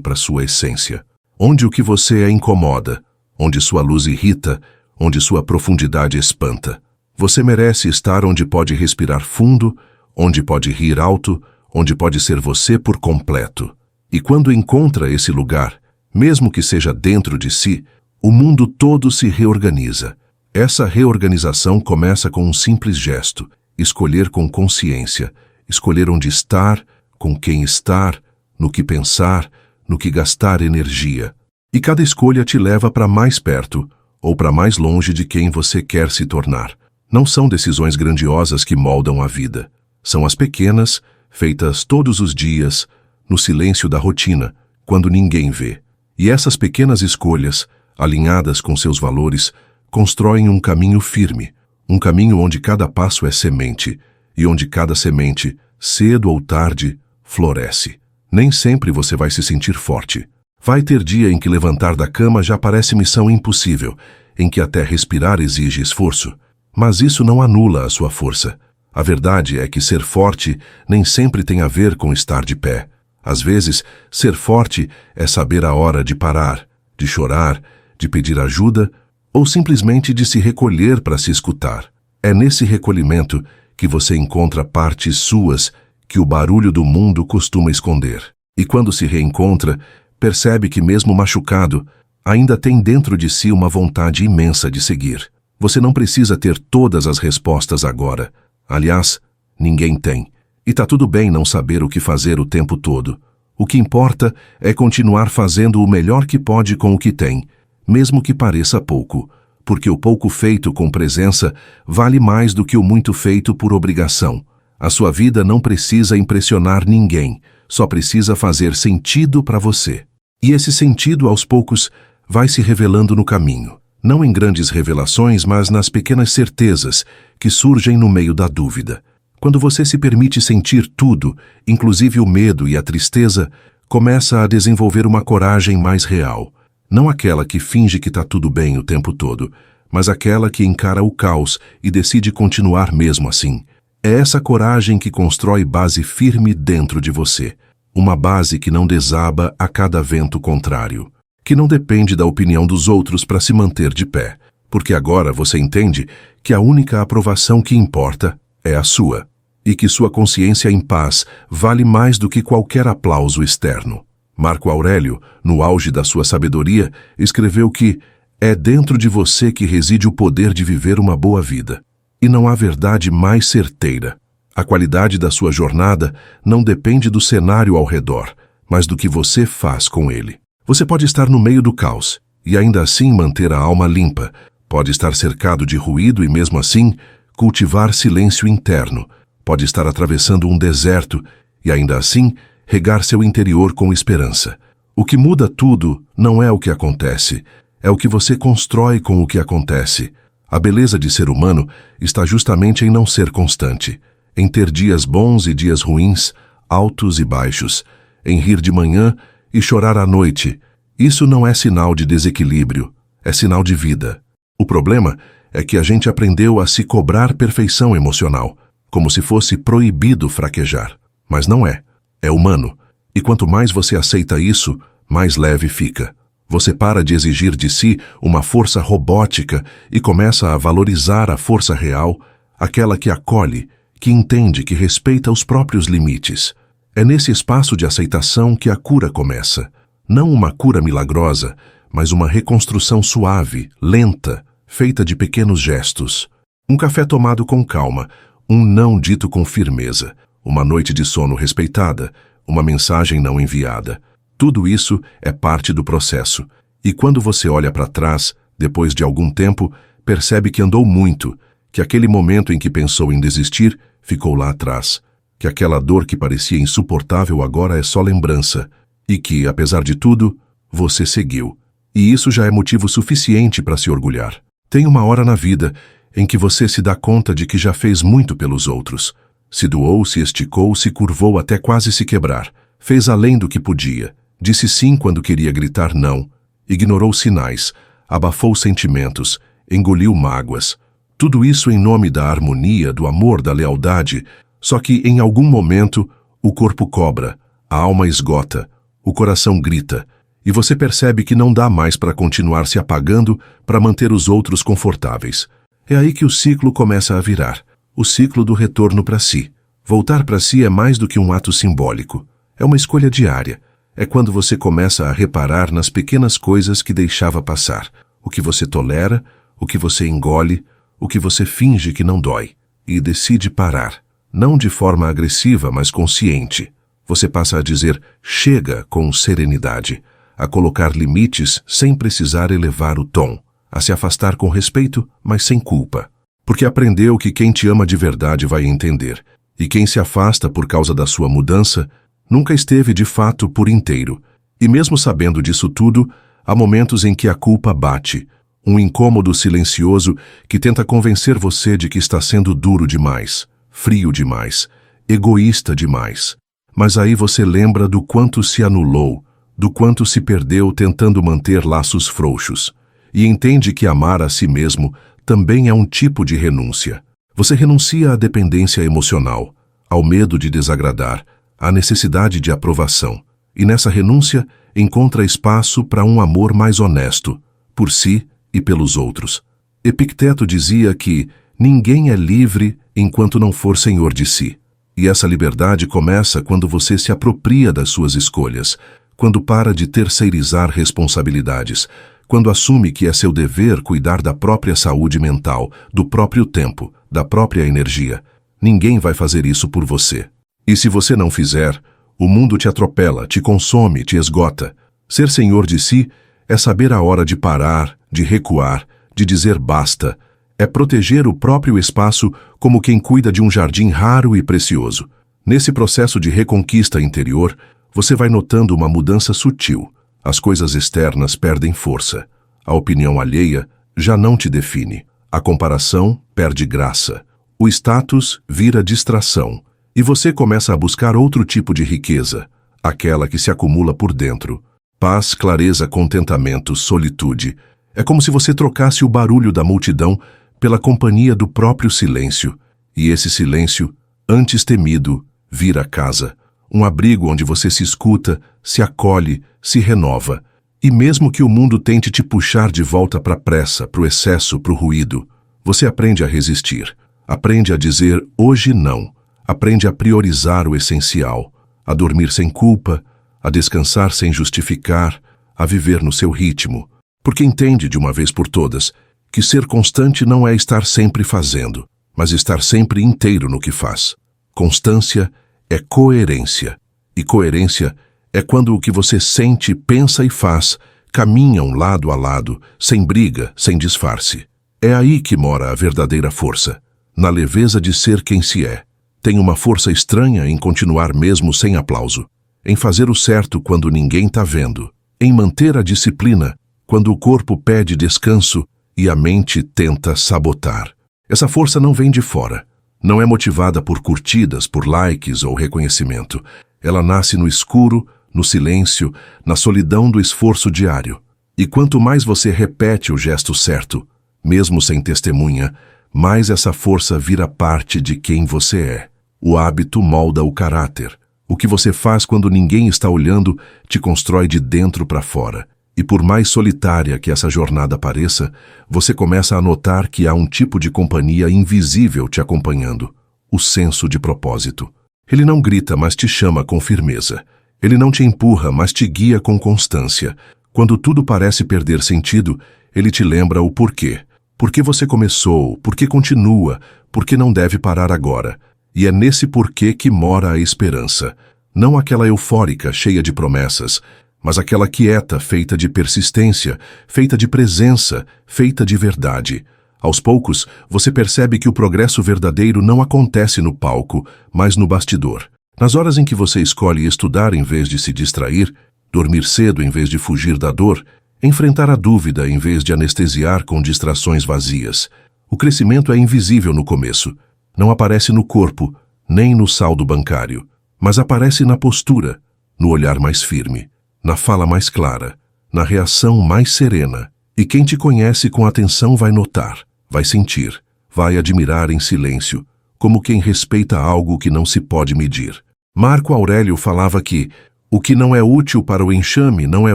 [SPEAKER 1] para sua essência. Onde o que você é incomoda, onde sua luz irrita, onde sua profundidade espanta. Você merece estar onde pode respirar fundo, onde pode rir alto, onde pode ser você por completo. E quando encontra esse lugar, mesmo que seja dentro de si, o mundo todo se reorganiza. Essa reorganização começa com um simples gesto: escolher com consciência, escolher onde estar, com quem estar, no que pensar, no que gastar energia. E cada escolha te leva para mais perto ou para mais longe de quem você quer se tornar. Não são decisões grandiosas que moldam a vida. São as pequenas, feitas todos os dias, no silêncio da rotina, quando ninguém vê. E essas pequenas escolhas, alinhadas com seus valores, constroem um caminho firme, um caminho onde cada passo é semente, e onde cada semente, cedo ou tarde, floresce. Nem sempre você vai se sentir forte. Vai ter dia em que levantar da cama já parece missão impossível, em que até respirar exige esforço. Mas isso não anula a sua força. A verdade é que ser forte nem sempre tem a ver com estar de pé. Às vezes, ser forte é saber a hora de parar, de chorar, de pedir ajuda ou simplesmente de se recolher para se escutar. É nesse recolhimento que você encontra partes suas que o barulho do mundo costuma esconder. E quando se reencontra, percebe que mesmo machucado, ainda tem dentro de si uma vontade imensa de seguir. Você não precisa ter todas as respostas agora. Aliás, ninguém tem. E tá tudo bem não saber o que fazer o tempo todo. O que importa é continuar fazendo o melhor que pode com o que tem, mesmo que pareça pouco, porque o pouco feito com presença vale mais do que o muito feito por obrigação. A sua vida não precisa impressionar ninguém, só precisa fazer sentido para você. E esse sentido, aos poucos, vai se revelando no caminho. Não em grandes revelações, mas nas pequenas certezas que surgem no meio da dúvida. Quando você se permite sentir tudo, inclusive o medo e a tristeza, começa a desenvolver uma coragem mais real. Não aquela que finge que está tudo bem o tempo todo, mas aquela que encara o caos e decide continuar mesmo assim. É essa coragem que constrói base firme dentro de você. Uma base que não desaba a cada vento contrário. Que não depende da opinião dos outros para se manter de pé. Porque agora você entende que a única aprovação que importa é a sua. E que sua consciência em paz vale mais do que qualquer aplauso externo. Marco Aurélio, no auge da sua sabedoria, escreveu que é dentro de você que reside o poder de viver uma boa vida. E não há verdade mais certeira. A qualidade da sua jornada não depende do cenário ao redor, mas do que você faz com ele. Você pode estar no meio do caos e ainda assim manter a alma limpa. Pode estar cercado de ruído e mesmo assim cultivar silêncio interno. Pode estar atravessando um deserto e ainda assim regar seu interior com esperança. O que muda tudo não é o que acontece, é o que você constrói com o que acontece. A beleza de ser humano está justamente em não ser constante, em ter dias bons e dias ruins, altos e baixos, em rir de manhã e chorar à noite. Isso não é sinal de desequilíbrio, é sinal de vida. O problema é que a gente aprendeu a se cobrar perfeição emocional, como se fosse proibido fraquejar. Mas não é. É humano. E quanto mais você aceita isso, mais leve fica. Você para de exigir de si uma força robótica e começa a valorizar a força real, aquela que acolhe, que entende, que respeita os próprios limites. É nesse espaço de aceitação que a cura começa. Não uma cura milagrosa, mas uma reconstrução suave, lenta, feita de pequenos gestos. Um café tomado com calma, um não dito com firmeza, uma noite de sono respeitada, uma mensagem não enviada. Tudo isso é parte do processo. E quando você olha para trás, depois de algum tempo, percebe que andou muito, que aquele momento em que pensou em desistir ficou lá atrás, que aquela dor que parecia insuportável agora é só lembrança, e que, apesar de tudo, você seguiu. E isso já é motivo suficiente para se orgulhar. Tem uma hora na vida em que você se dá conta de que já fez muito pelos outros. Se doou, se esticou, se curvou até quase se quebrar. Fez além do que podia. Disse sim quando queria gritar não. Ignorou sinais. Abafou sentimentos. Engoliu mágoas. Tudo isso em nome da harmonia, do amor, da lealdade. Só que, em algum momento, o corpo cobra, a alma esgota, o coração grita, e você percebe que não dá mais para continuar se apagando para manter os outros confortáveis. É aí que o ciclo começa a virar. O ciclo do retorno para si. Voltar para si é mais do que um ato simbólico. É uma escolha diária. É quando você começa a reparar nas pequenas coisas que deixava passar. O que você tolera, o que você engole, o que você finge que não dói. E decide parar. Não de forma agressiva, mas consciente. Você passa a dizer chega com serenidade. A colocar limites sem precisar elevar o tom. A se afastar com respeito, mas sem culpa. Porque aprendeu que quem te ama de verdade vai entender. E quem se afasta por causa da sua mudança, nunca esteve de fato por inteiro. E mesmo sabendo disso tudo, há momentos em que a culpa bate, um incômodo silencioso que tenta convencer você de que está sendo duro demais, frio demais, egoísta demais. Mas aí você lembra do quanto se anulou, do quanto se perdeu tentando manter laços frouxos, e entende que amar a si mesmo também é um tipo de renúncia. Você renuncia à dependência emocional, ao medo de desagradar, à necessidade de aprovação, e nessa renúncia encontra espaço para um amor mais honesto, por si e pelos outros. Epicteto dizia que ninguém é livre enquanto não for senhor de si. E essa liberdade começa quando você se apropria das suas escolhas, quando para de terceirizar responsabilidades, quando assume que é seu dever cuidar da própria saúde mental, do próprio tempo, da própria energia. Ninguém vai fazer isso por você. E se você não fizer, o mundo te atropela, te consome, te esgota. Ser senhor de si é saber a hora de parar, de recuar, de dizer basta. É proteger o próprio espaço como quem cuida de um jardim raro e precioso. Nesse processo de reconquista interior, você vai notando uma mudança sutil. As coisas externas perdem força. A opinião alheia já não te define. A comparação perde graça. O status vira distração. E você começa a buscar outro tipo de riqueza, aquela que se acumula por dentro. Paz, clareza, contentamento, solitude. É como se você trocasse o barulho da multidão pela companhia do próprio silêncio. E esse silêncio, antes temido, vira casa. Um abrigo onde você se escuta, se acolhe, se renova. E mesmo que o mundo tente te puxar de volta para a pressa, para o excesso, para o ruído, você aprende a resistir. Aprende a dizer hoje não. Aprende a priorizar o essencial, a dormir sem culpa, a descansar sem justificar, a viver no seu ritmo. Porque entende de uma vez por todas que ser constante não é estar sempre fazendo, mas estar sempre inteiro no que faz. Constância é coerência. E coerência é quando o que você sente, pensa e faz caminham lado a lado, sem briga, sem disfarce. É aí que mora a verdadeira força, na leveza de ser quem se é. Tem uma força estranha em continuar mesmo sem aplauso, em fazer o certo quando ninguém está vendo, em manter a disciplina quando o corpo pede descanso e a mente tenta sabotar. Essa força não vem de fora. Não é motivada por curtidas, por likes ou reconhecimento. Ela nasce no escuro, no silêncio, na solidão do esforço diário. E quanto mais você repete o gesto certo, mesmo sem testemunha, mais essa força vira parte de quem você é. O hábito molda o caráter. O que você faz quando ninguém está olhando te constrói de dentro para fora. E por mais solitária que essa jornada pareça, você começa a notar que há um tipo de companhia invisível te acompanhando, o senso de propósito. Ele não grita, mas te chama com firmeza. Ele não te empurra, mas te guia com constância. Quando tudo parece perder sentido, ele te lembra o porquê. Por que você começou, por que continua, por que não deve parar agora. E é nesse porquê que mora a esperança. Não aquela eufórica, cheia de promessas, mas aquela quieta, feita de persistência, feita de presença, feita de verdade. Aos poucos, você percebe que o progresso verdadeiro não acontece no palco, mas no bastidor. Nas horas em que você escolhe estudar em vez de se distrair, dormir cedo em vez de fugir da dor, enfrentar a dúvida em vez de anestesiar com distrações vazias. O crescimento é invisível no começo. Não aparece no corpo, nem no saldo bancário, mas aparece na postura, no olhar mais firme, na fala mais clara, na reação mais serena. E quem te conhece com atenção vai notar, vai sentir, vai admirar em silêncio, como quem respeita algo que não se pode medir. Marco Aurélio falava que o que não é útil para o enxame não é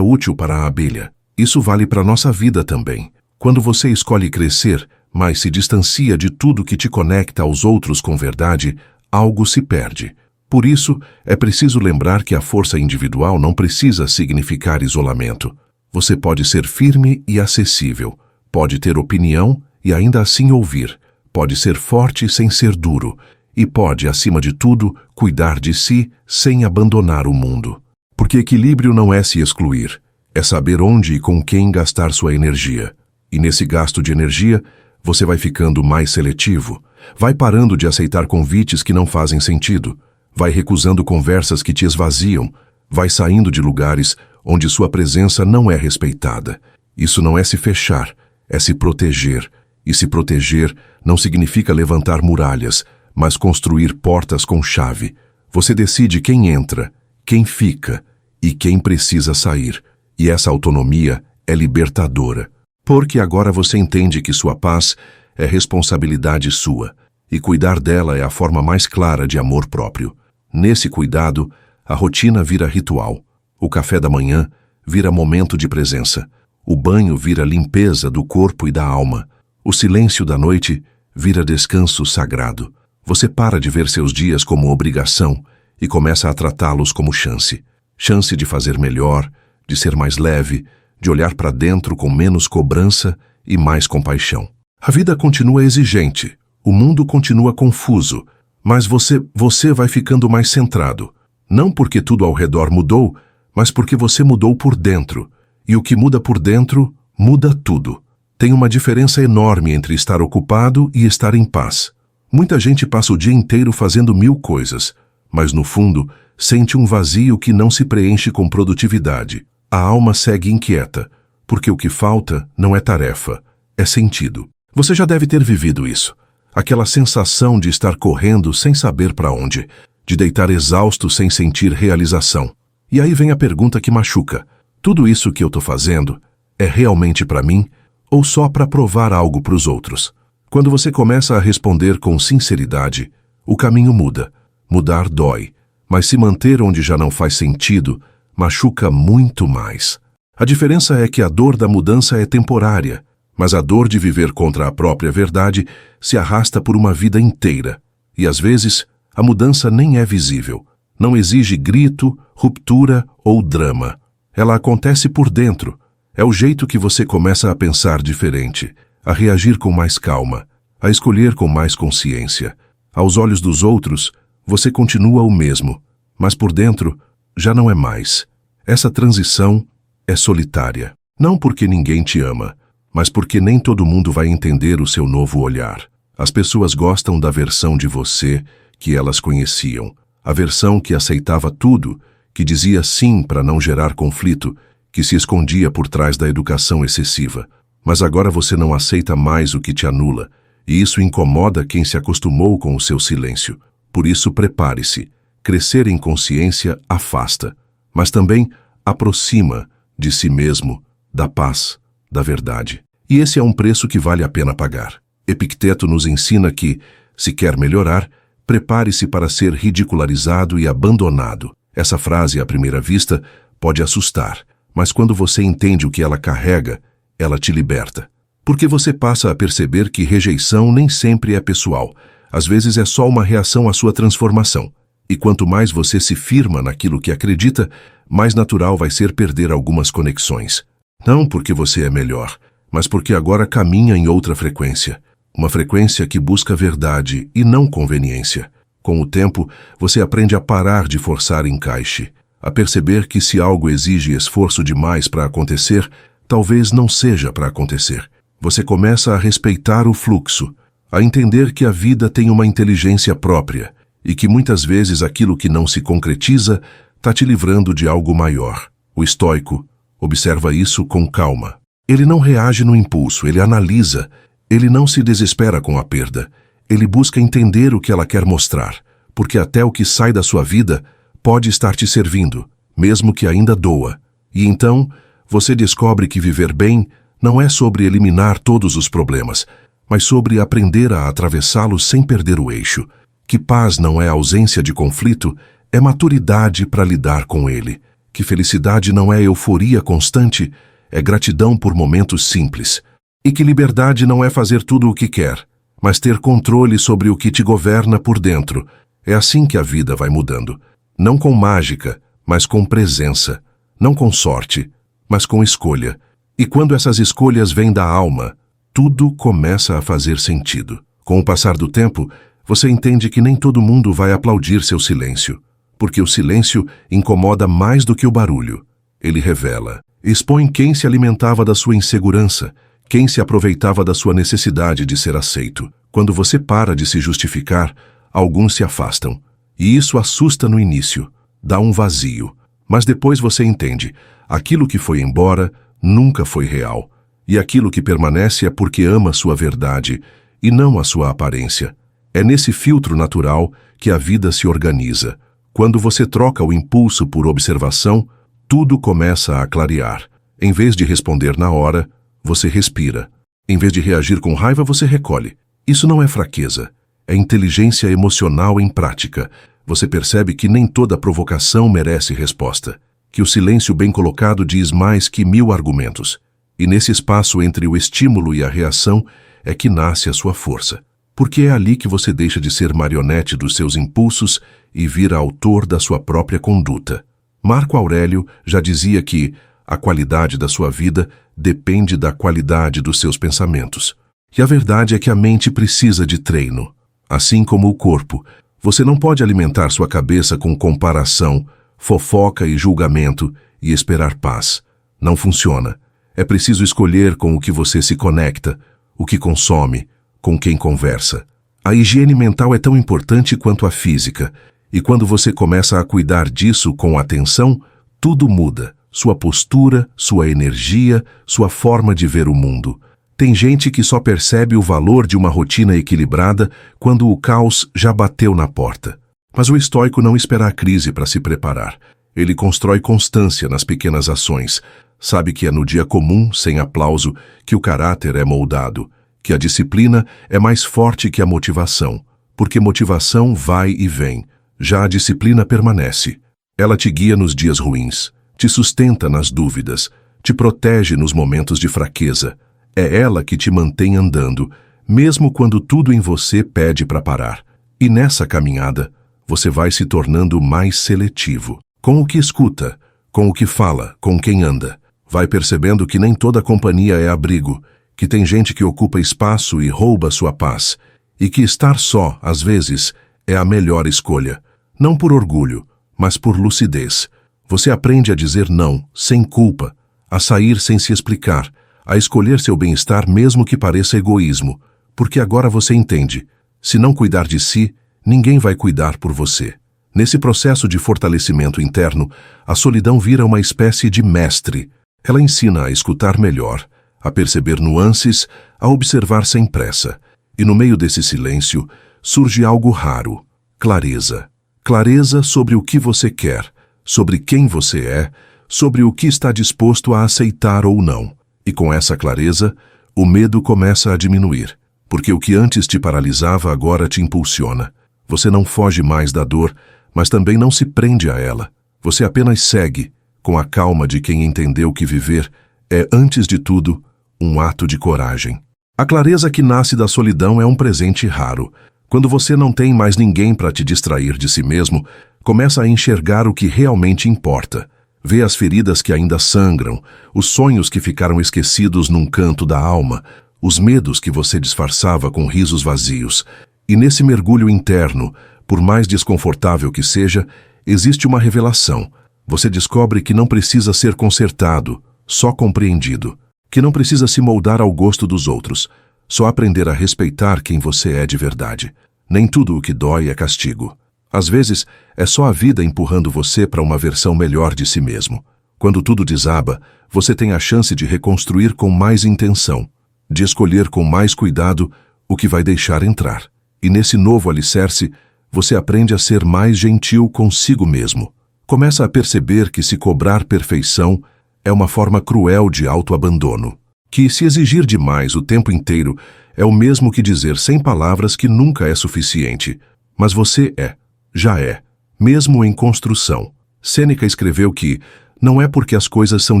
[SPEAKER 1] útil para a abelha. Isso vale para a nossa vida também. Quando você escolhe crescer, mas se distancia de tudo que te conecta aos outros com verdade, algo se perde. Por isso, é preciso lembrar que a força individual não precisa significar isolamento. Você pode ser firme e acessível, pode ter opinião e ainda assim ouvir, pode ser forte sem ser duro, e pode, acima de tudo, cuidar de si sem abandonar o mundo. Porque equilíbrio não é se excluir, é saber onde e com quem gastar sua energia. E nesse gasto de energia, Você vai ficando mais seletivo, vai parando de aceitar convites que não fazem sentido, vai recusando conversas que te esvaziam, vai saindo de lugares onde sua presença não é respeitada. Isso não é se fechar, é se proteger. E se proteger não significa levantar muralhas, mas construir portas com chave. Você decide quem entra, quem fica e quem precisa sair. E essa autonomia é libertadora. Porque agora você entende que sua paz é responsabilidade sua, e cuidar dela é a forma mais clara de amor próprio. Nesse cuidado, a rotina vira ritual. O café da manhã vira momento de presença. O banho vira limpeza do corpo e da alma. O silêncio da noite vira descanso sagrado. Você para de ver seus dias como obrigação e começa a tratá-los como chance. Chance de fazer melhor, de ser mais leve, de olhar para dentro com menos cobrança e mais compaixão. A vida continua exigente, o mundo continua confuso, mas você vai ficando mais centrado. Não porque tudo ao redor mudou, mas porque você mudou por dentro. E o que muda por dentro, muda tudo. Tem uma diferença enorme entre estar ocupado e estar em paz. Muita gente passa o dia inteiro fazendo 1000 coisas, mas no fundo sente um vazio que não se preenche com produtividade. A alma segue inquieta, porque o que falta não é tarefa, é sentido. Você já deve ter vivido isso. Aquela sensação de estar correndo sem saber para onde, de deitar exausto sem sentir realização. E aí vem a pergunta que machuca. Tudo isso que eu estou fazendo é realmente para mim ou só para provar algo para os outros? Quando você começa a responder com sinceridade, o caminho muda. Mudar dói, mas se manter onde já não faz sentido, machuca muito mais. A diferença é que a dor da mudança é temporária, mas a dor de viver contra a própria verdade se arrasta por uma vida inteira. E às vezes, a mudança nem é visível. Não exige grito, ruptura ou drama. Ela acontece por dentro. É o jeito que você começa a pensar diferente, a reagir com mais calma, a escolher com mais consciência. Aos olhos dos outros, você continua o mesmo, mas por dentro já não é mais. Essa transição é solitária. Não porque ninguém te ama, mas porque nem todo mundo vai entender o seu novo olhar. As pessoas gostam da versão de você que elas conheciam, a versão que aceitava tudo, que dizia sim para não gerar conflito, que se escondia por trás da educação excessiva. Mas agora você não aceita mais o que te anula, e isso incomoda quem se acostumou com o seu silêncio. Por isso, prepare-se. Crescer em consciência afasta, mas também aproxima de si mesmo, da paz, da verdade. E esse é um preço que vale a pena pagar. Epicteto nos ensina que, se quer melhorar, prepare-se para ser ridicularizado e abandonado. Essa frase, à primeira vista, pode assustar, mas quando você entende o que ela carrega, ela te liberta. Porque você passa a perceber que rejeição nem sempre é pessoal. Às vezes é só uma reação à sua transformação. E quanto mais você se firma naquilo que acredita, mais natural vai ser perder algumas conexões. Não porque você é melhor, mas porque agora caminha em outra frequência. Uma frequência que busca verdade e não conveniência. Com o tempo, você aprende a parar de forçar encaixe, a perceber que se algo exige esforço demais para acontecer, talvez não seja para acontecer. Você começa a respeitar o fluxo, a entender que a vida tem uma inteligência própria e que muitas vezes aquilo que não se concretiza está te livrando de algo maior. O estoico observa isso com calma. Ele não reage no impulso, ele analisa. Ele não se desespera com a perda. Ele busca entender o que ela quer mostrar, porque até o que sai da sua vida pode estar te servindo, mesmo que ainda doa. E então, você descobre que viver bem não é sobre eliminar todos os problemas, mas sobre aprender a atravessá-los sem perder o eixo. Que paz não é ausência de conflito, é maturidade para lidar com ele. Que felicidade não é euforia constante, é gratidão por momentos simples. E que liberdade não é fazer tudo o que quer, mas ter controle sobre o que te governa por dentro. É assim que a vida vai mudando. Não com mágica, mas com presença. Não com sorte, mas com escolha. E quando essas escolhas vêm da alma, tudo começa a fazer sentido. Com o passar do tempo, você entende que nem todo mundo vai aplaudir seu silêncio, porque o silêncio incomoda mais do que o barulho. Ele revela, expõe quem se alimentava da sua insegurança, Quem se aproveitava da sua necessidade de ser aceito. Quando você para de se justificar, alguns se afastam. E isso assusta no início, dá um vazio. Mas depois você entende, aquilo que foi embora nunca foi real. E aquilo que permanece é porque ama sua verdade e não a sua aparência. É nesse filtro natural que a vida se organiza. Quando você troca o impulso por observação, tudo começa a clarear. Em vez de responder na hora, você respira. Em vez de reagir com raiva, você recolhe. Isso não é fraqueza, é inteligência emocional em prática. Você percebe que nem toda provocação merece resposta, que o silêncio bem colocado diz mais que 1000 argumentos. E nesse espaço entre o estímulo e a reação é que nasce a sua força. Porque é ali que você deixa de ser marionete dos seus impulsos e vira autor da sua própria conduta. Marco Aurélio já dizia que a qualidade da sua vida depende da qualidade dos seus pensamentos. E a verdade é que a mente precisa de treino. Assim como o corpo, você não pode alimentar sua cabeça com comparação, fofoca e julgamento e esperar paz. Não funciona. É preciso escolher com o que você se conecta, o que consome, com quem conversa. A higiene mental é tão importante quanto a física, e quando você começa a cuidar disso com atenção, tudo muda. Sua postura, sua energia, sua forma de ver o mundo. Tem gente que só percebe o valor de uma rotina equilibrada quando o caos já bateu na porta. Mas o estoico não espera a crise para se preparar. Ele constrói constância nas pequenas ações. Sabe que é no dia comum, sem aplauso, que o caráter é moldado, que a disciplina é mais forte que a motivação, porque motivação vai e vem, já a disciplina permanece. Ela te guia nos dias ruins, te sustenta nas dúvidas, te protege nos momentos de fraqueza. É ela que te mantém andando, mesmo quando tudo em você pede para parar. E nessa caminhada, você vai se tornando mais seletivo, com o que escuta, com o que fala, com quem anda. Vai percebendo que nem toda companhia é abrigo, que tem gente que ocupa espaço e rouba sua paz, e que estar só, às vezes, é a melhor escolha. Não por orgulho, mas por lucidez. Você aprende a dizer não, sem culpa, a sair sem se explicar, a escolher seu bem-estar mesmo que pareça egoísmo, porque agora você entende, se não cuidar de si, ninguém vai cuidar por você. Nesse processo de fortalecimento interno, a solidão vira uma espécie de mestre. Ela ensina a escutar melhor, a perceber nuances, a observar sem pressa. E no meio desse silêncio, surge algo raro: clareza. Clareza sobre o que você quer, sobre quem você é, sobre o que está disposto a aceitar ou não. E com essa clareza, o medo começa a diminuir, porque o que antes te paralisava agora te impulsiona. Você não foge mais da dor, mas também não se prende a ela. Você apenas segue, com a calma de quem entendeu que viver é, antes de tudo, um ato de coragem. A clareza que nasce da solidão é um presente raro. Quando você não tem mais ninguém para te distrair de si mesmo, começa a enxergar o que realmente importa. Vê as feridas que ainda sangram, os sonhos que ficaram esquecidos num canto da alma, os medos que você disfarçava com risos vazios. E nesse mergulho interno, por mais desconfortável que seja, existe uma revelação. Você descobre que não precisa ser consertado, só compreendido. Que não precisa se moldar ao gosto dos outros, só aprender a respeitar quem você é de verdade. Nem tudo o que dói é castigo. Às vezes, é só a vida empurrando você para uma versão melhor de si mesmo. Quando tudo desaba, você tem a chance de reconstruir com mais intenção, de escolher com mais cuidado o que vai deixar entrar. E nesse novo alicerce, você aprende a ser mais gentil consigo mesmo. Começa a perceber que se cobrar perfeição é uma forma cruel de autoabandono. Que se exigir demais o tempo inteiro é o mesmo que dizer sem palavras que nunca é suficiente. Mas você é, já é, mesmo em construção. Sêneca escreveu que não é porque as coisas são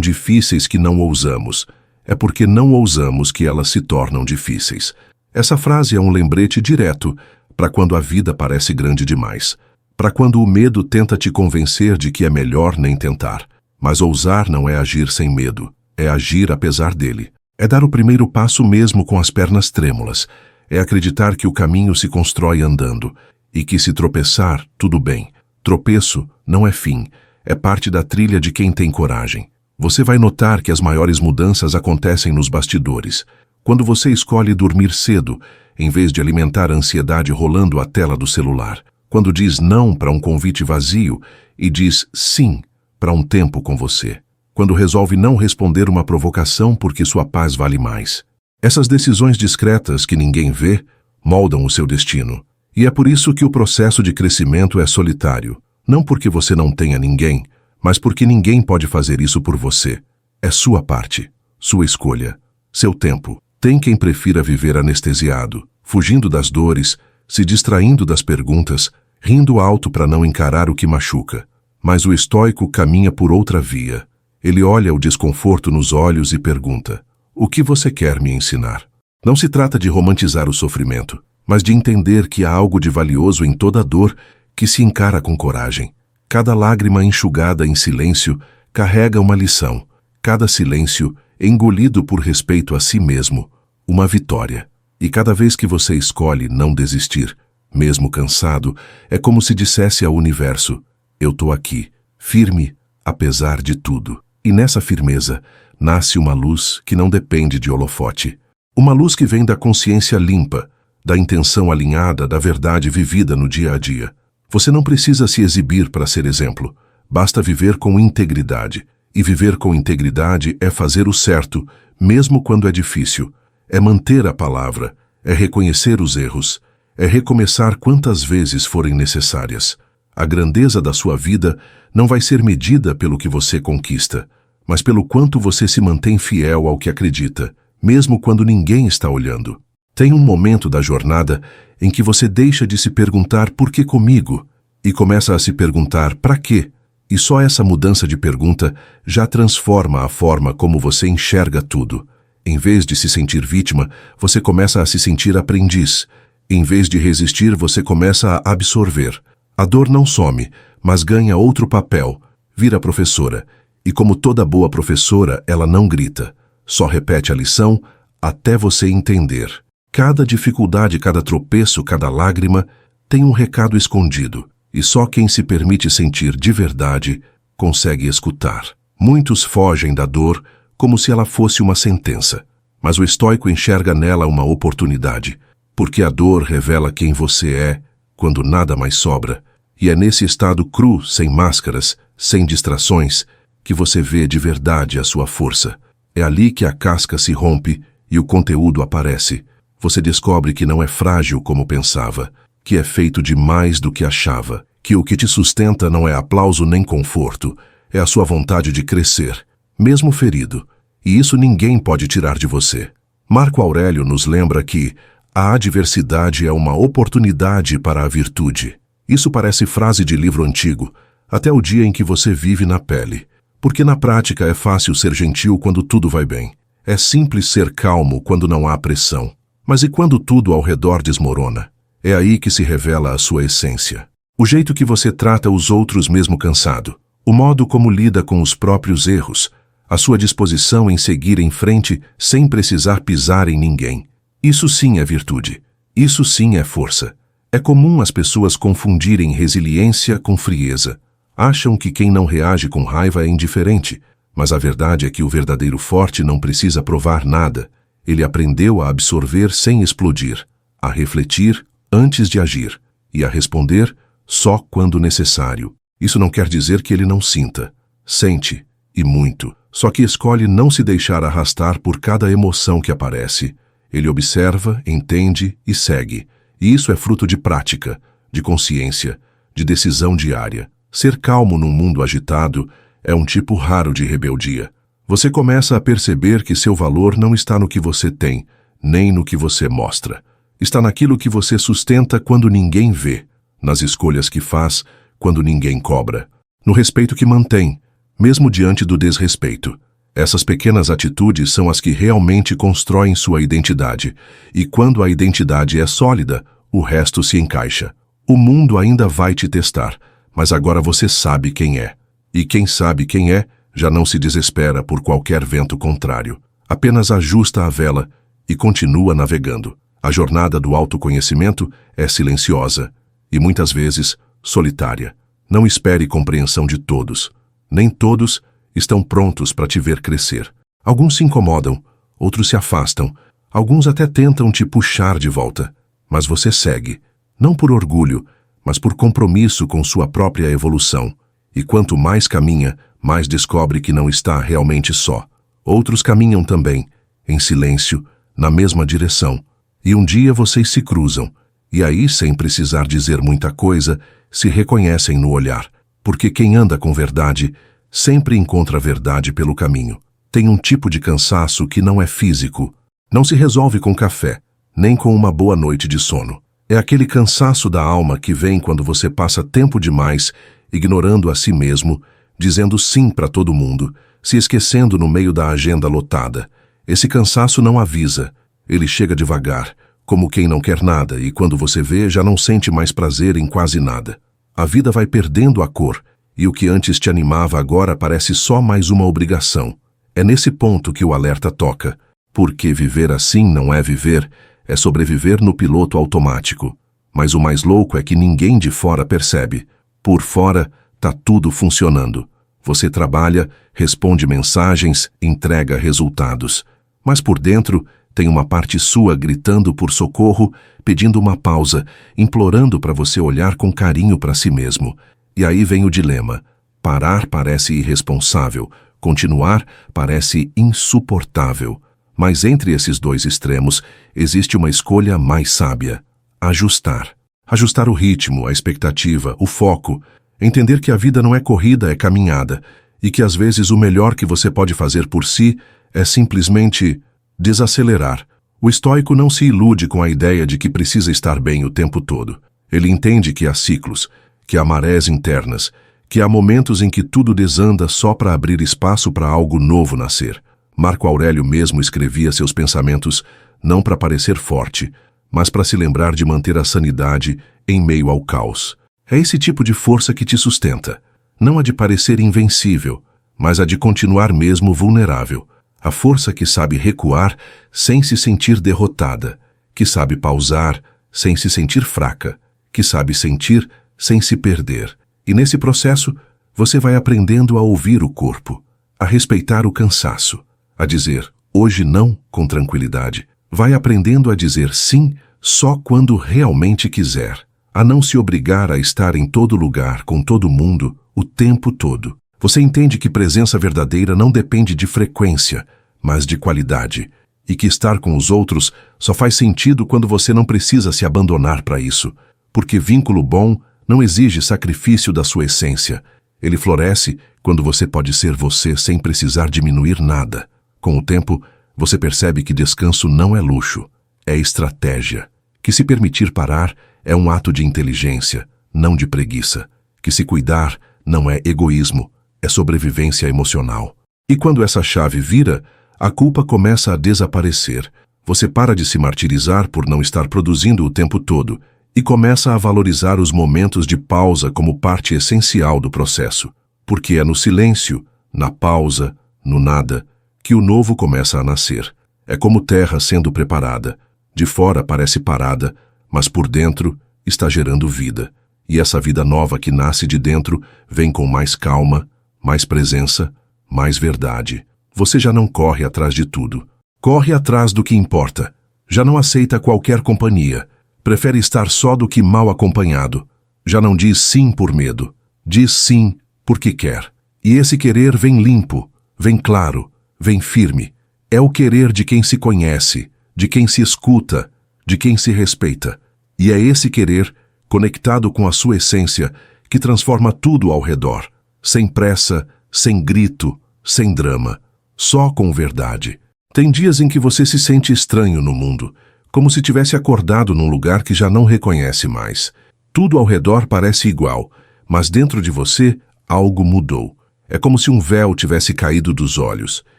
[SPEAKER 1] difíceis que não ousamos, é porque não ousamos que elas se tornam difíceis. Essa frase é um lembrete direto para quando a vida parece grande demais, para quando o medo tenta te convencer de que é melhor nem tentar. Mas ousar não é agir sem medo, é agir apesar dele. É dar o primeiro passo mesmo com as pernas trêmulas. É acreditar que o caminho se constrói andando e que se tropeçar, tudo bem. Tropeço não é fim, é parte da trilha de quem tem coragem. Você vai notar que as maiores mudanças acontecem nos bastidores, quando você escolhe dormir cedo, em vez de alimentar a ansiedade rolando a tela do celular, quando diz não para um convite vazio e diz sim para um tempo com você, quando resolve não responder uma provocação porque sua paz vale mais. Essas decisões discretas que ninguém vê moldam o seu destino. E é por isso que o processo de crescimento é solitário. Não porque você não tenha ninguém, mas porque ninguém pode fazer isso por você. É sua parte, sua escolha, seu tempo. Tem quem prefira viver anestesiado, fugindo das dores, se distraindo das perguntas, rindo alto para não encarar o que machuca. Mas o estoico caminha por outra via. Ele olha o desconforto nos olhos e pergunta: o que você quer me ensinar? Não se trata de romantizar o sofrimento, mas de entender que há algo de valioso em toda dor que se encara com coragem. Cada lágrima enxugada em silêncio carrega uma lição. Cada silêncio, engolido por respeito a si mesmo, uma vitória. E cada vez que você escolhe não desistir, mesmo cansado, é como se dissesse ao universo: eu tô aqui, firme, apesar de tudo. E nessa firmeza nasce uma luz que não depende de holofote. Uma luz que vem da consciência limpa, da intenção alinhada, da verdade vivida no dia a dia. Você não precisa se exibir para ser exemplo. Basta viver com integridade. E viver com integridade é fazer o certo, mesmo quando é difícil. É manter a palavra, é reconhecer os erros, é recomeçar quantas vezes forem necessárias. A grandeza da sua vida não vai ser medida pelo que você conquista, mas pelo quanto você se mantém fiel ao que acredita, mesmo quando ninguém está olhando. Tem um momento da jornada em que você deixa de se perguntar por que comigo e começa a se perguntar para quê. E só essa mudança de pergunta já transforma a forma como você enxerga tudo. Em vez de se sentir vítima, você começa a se sentir aprendiz. Em vez de resistir, você começa a absorver. A dor não some, mas ganha outro papel, vira professora. E como toda boa professora, ela não grita. Só repete a lição até você entender. Cada dificuldade, cada tropeço, cada lágrima tem um recado escondido. E só quem se permite sentir de verdade consegue escutar. Muitos fogem da dor como se ela fosse uma sentença. Mas o estoico enxerga nela uma oportunidade. Porque a dor revela quem você é quando nada mais sobra. E é nesse estado cru, sem máscaras, sem distrações, que você vê de verdade a sua força. É ali que a casca se rompe e o conteúdo aparece. Você descobre que não é frágil como pensava, que é feito de mais do que achava, que o que te sustenta não é aplauso nem conforto, é a sua vontade de crescer, mesmo ferido, e isso ninguém pode tirar de você. Marco Aurélio nos lembra que a adversidade é uma oportunidade para a virtude. Isso parece frase de livro antigo, até o dia em que você vive na pele. Porque na prática é fácil ser gentil quando tudo vai bem. É simples ser calmo quando não há pressão. Mas e quando tudo ao redor desmorona? É aí que se revela a sua essência. O jeito que você trata os outros mesmo cansado. O modo como lida com os próprios erros. A sua disposição em seguir em frente sem precisar pisar em ninguém. Isso sim é virtude. Isso sim é força. É comum as pessoas confundirem resiliência com frieza. Acham que quem não reage com raiva é indiferente, mas a verdade é que o verdadeiro forte não precisa provar nada. Ele aprendeu a absorver sem explodir, a refletir antes de agir e a responder só quando necessário. Isso não quer dizer que ele não sinta. Sente, e muito. Só que escolhe não se deixar arrastar por cada emoção que aparece. Ele observa, entende e segue. E isso é fruto de prática, de consciência, de decisão diária. Ser calmo num mundo agitado é um tipo raro de rebeldia. Você começa a perceber que seu valor não está no que você tem, nem no que você mostra. Está naquilo que você sustenta quando ninguém vê, nas escolhas que faz quando ninguém cobra, no respeito que mantém, mesmo diante do desrespeito. Essas pequenas atitudes são as que realmente constroem sua identidade, e quando a identidade é sólida, o resto se encaixa. O mundo ainda vai te testar, mas agora você sabe quem é. E quem sabe quem é, já não se desespera por qualquer vento contrário. Apenas ajusta a vela e continua navegando. A jornada do autoconhecimento é silenciosa e muitas vezes solitária. Não espere compreensão de todos. Nem todos Estão prontos para te ver crescer. Alguns se incomodam, outros se afastam, alguns até tentam te puxar de volta. Mas você segue, não por orgulho, mas por compromisso com sua própria evolução. E quanto mais caminha, mais descobre que não está realmente só. Outros caminham também, em silêncio, na mesma direção. E um dia vocês se cruzam, e aí, sem precisar dizer muita coisa, se reconhecem no olhar. Porque quem anda com verdade sempre encontra a verdade pelo caminho. Tem um tipo de cansaço que não é físico. Não se resolve com café, nem com uma boa noite de sono. É aquele cansaço da alma que vem quando você passa tempo demais ignorando a si mesmo, dizendo sim para todo mundo, se esquecendo no meio da agenda lotada. Esse cansaço não avisa. Ele chega devagar, como quem não quer nada, e quando você vê, já não sente mais prazer em quase nada. A vida vai perdendo a cor, e o que antes te animava agora parece só mais uma obrigação. É nesse ponto que o alerta toca. Porque viver assim não é viver, é sobreviver no piloto automático. Mas o mais louco é que ninguém de fora percebe. Por fora, tá tudo funcionando. Você trabalha, responde mensagens, entrega resultados. Mas por dentro, tem uma parte sua gritando por socorro, pedindo uma pausa, implorando para você olhar com carinho para si mesmo. E aí vem o dilema. Parar parece irresponsável, continuar parece insuportável. Mas entre esses dois extremos, existe uma escolha mais sábia. Ajustar. Ajustar o ritmo, a expectativa, o foco. Entender que a vida não é corrida, é caminhada. E que às vezes o melhor que você pode fazer por si é simplesmente desacelerar. O estoico não se ilude com a ideia de que precisa estar bem o tempo todo. Ele entende que há ciclos, que há marés internas, que há momentos em que tudo desanda só para abrir espaço para algo novo nascer. Marco Aurélio mesmo escrevia seus pensamentos não para parecer forte, mas para se lembrar de manter a sanidade em meio ao caos. É esse tipo de força que te sustenta. Não a de parecer invencível, mas a de continuar mesmo vulnerável. A força que sabe recuar sem se sentir derrotada, que sabe pausar sem se sentir fraca, que sabe sentir sem se perder. E nesse processo, você vai aprendendo a ouvir o corpo, a respeitar o cansaço, a dizer hoje não com tranquilidade. Vai aprendendo a dizer sim só quando realmente quiser, a não se obrigar a estar em todo lugar com todo mundo o tempo todo. Você entende que presença verdadeira não depende de frequência, mas de qualidade, e que estar com os outros só faz sentido quando você não precisa se abandonar para isso, porque vínculo bom não exige sacrifício da sua essência. Ele floresce quando você pode ser você sem precisar diminuir nada. Com o tempo, você percebe que descanso não é luxo, é estratégia. Que se permitir parar é um ato de inteligência, não de preguiça. Que se cuidar não é egoísmo, é sobrevivência emocional. E quando essa chave vira, a culpa começa a desaparecer. Você para de se martirizar por não estar produzindo o tempo todo e começa a valorizar os momentos de pausa como parte essencial do processo. Porque é no silêncio, na pausa, no nada, que o novo começa a nascer. É como terra sendo preparada. De fora parece parada, mas por dentro está gerando vida. E essa vida nova que nasce de dentro vem com mais calma, mais presença, mais verdade. Você já não corre atrás de tudo. Corre atrás do que importa. Já não aceita qualquer companhia. Prefere estar só do que mal acompanhado. Já não diz sim por medo. Diz sim porque quer. E esse querer vem limpo, vem claro, vem firme. É o querer de quem se conhece, de quem se escuta, de quem se respeita. E é esse querer, conectado com a sua essência, que transforma tudo ao redor. Sem pressa, sem grito, sem drama. Só com verdade. Tem dias em que você se sente estranho no mundo, como se tivesse acordado num lugar que já não reconhece mais. Tudo ao redor parece igual, mas dentro de você algo mudou. É como se um véu tivesse caído dos olhos.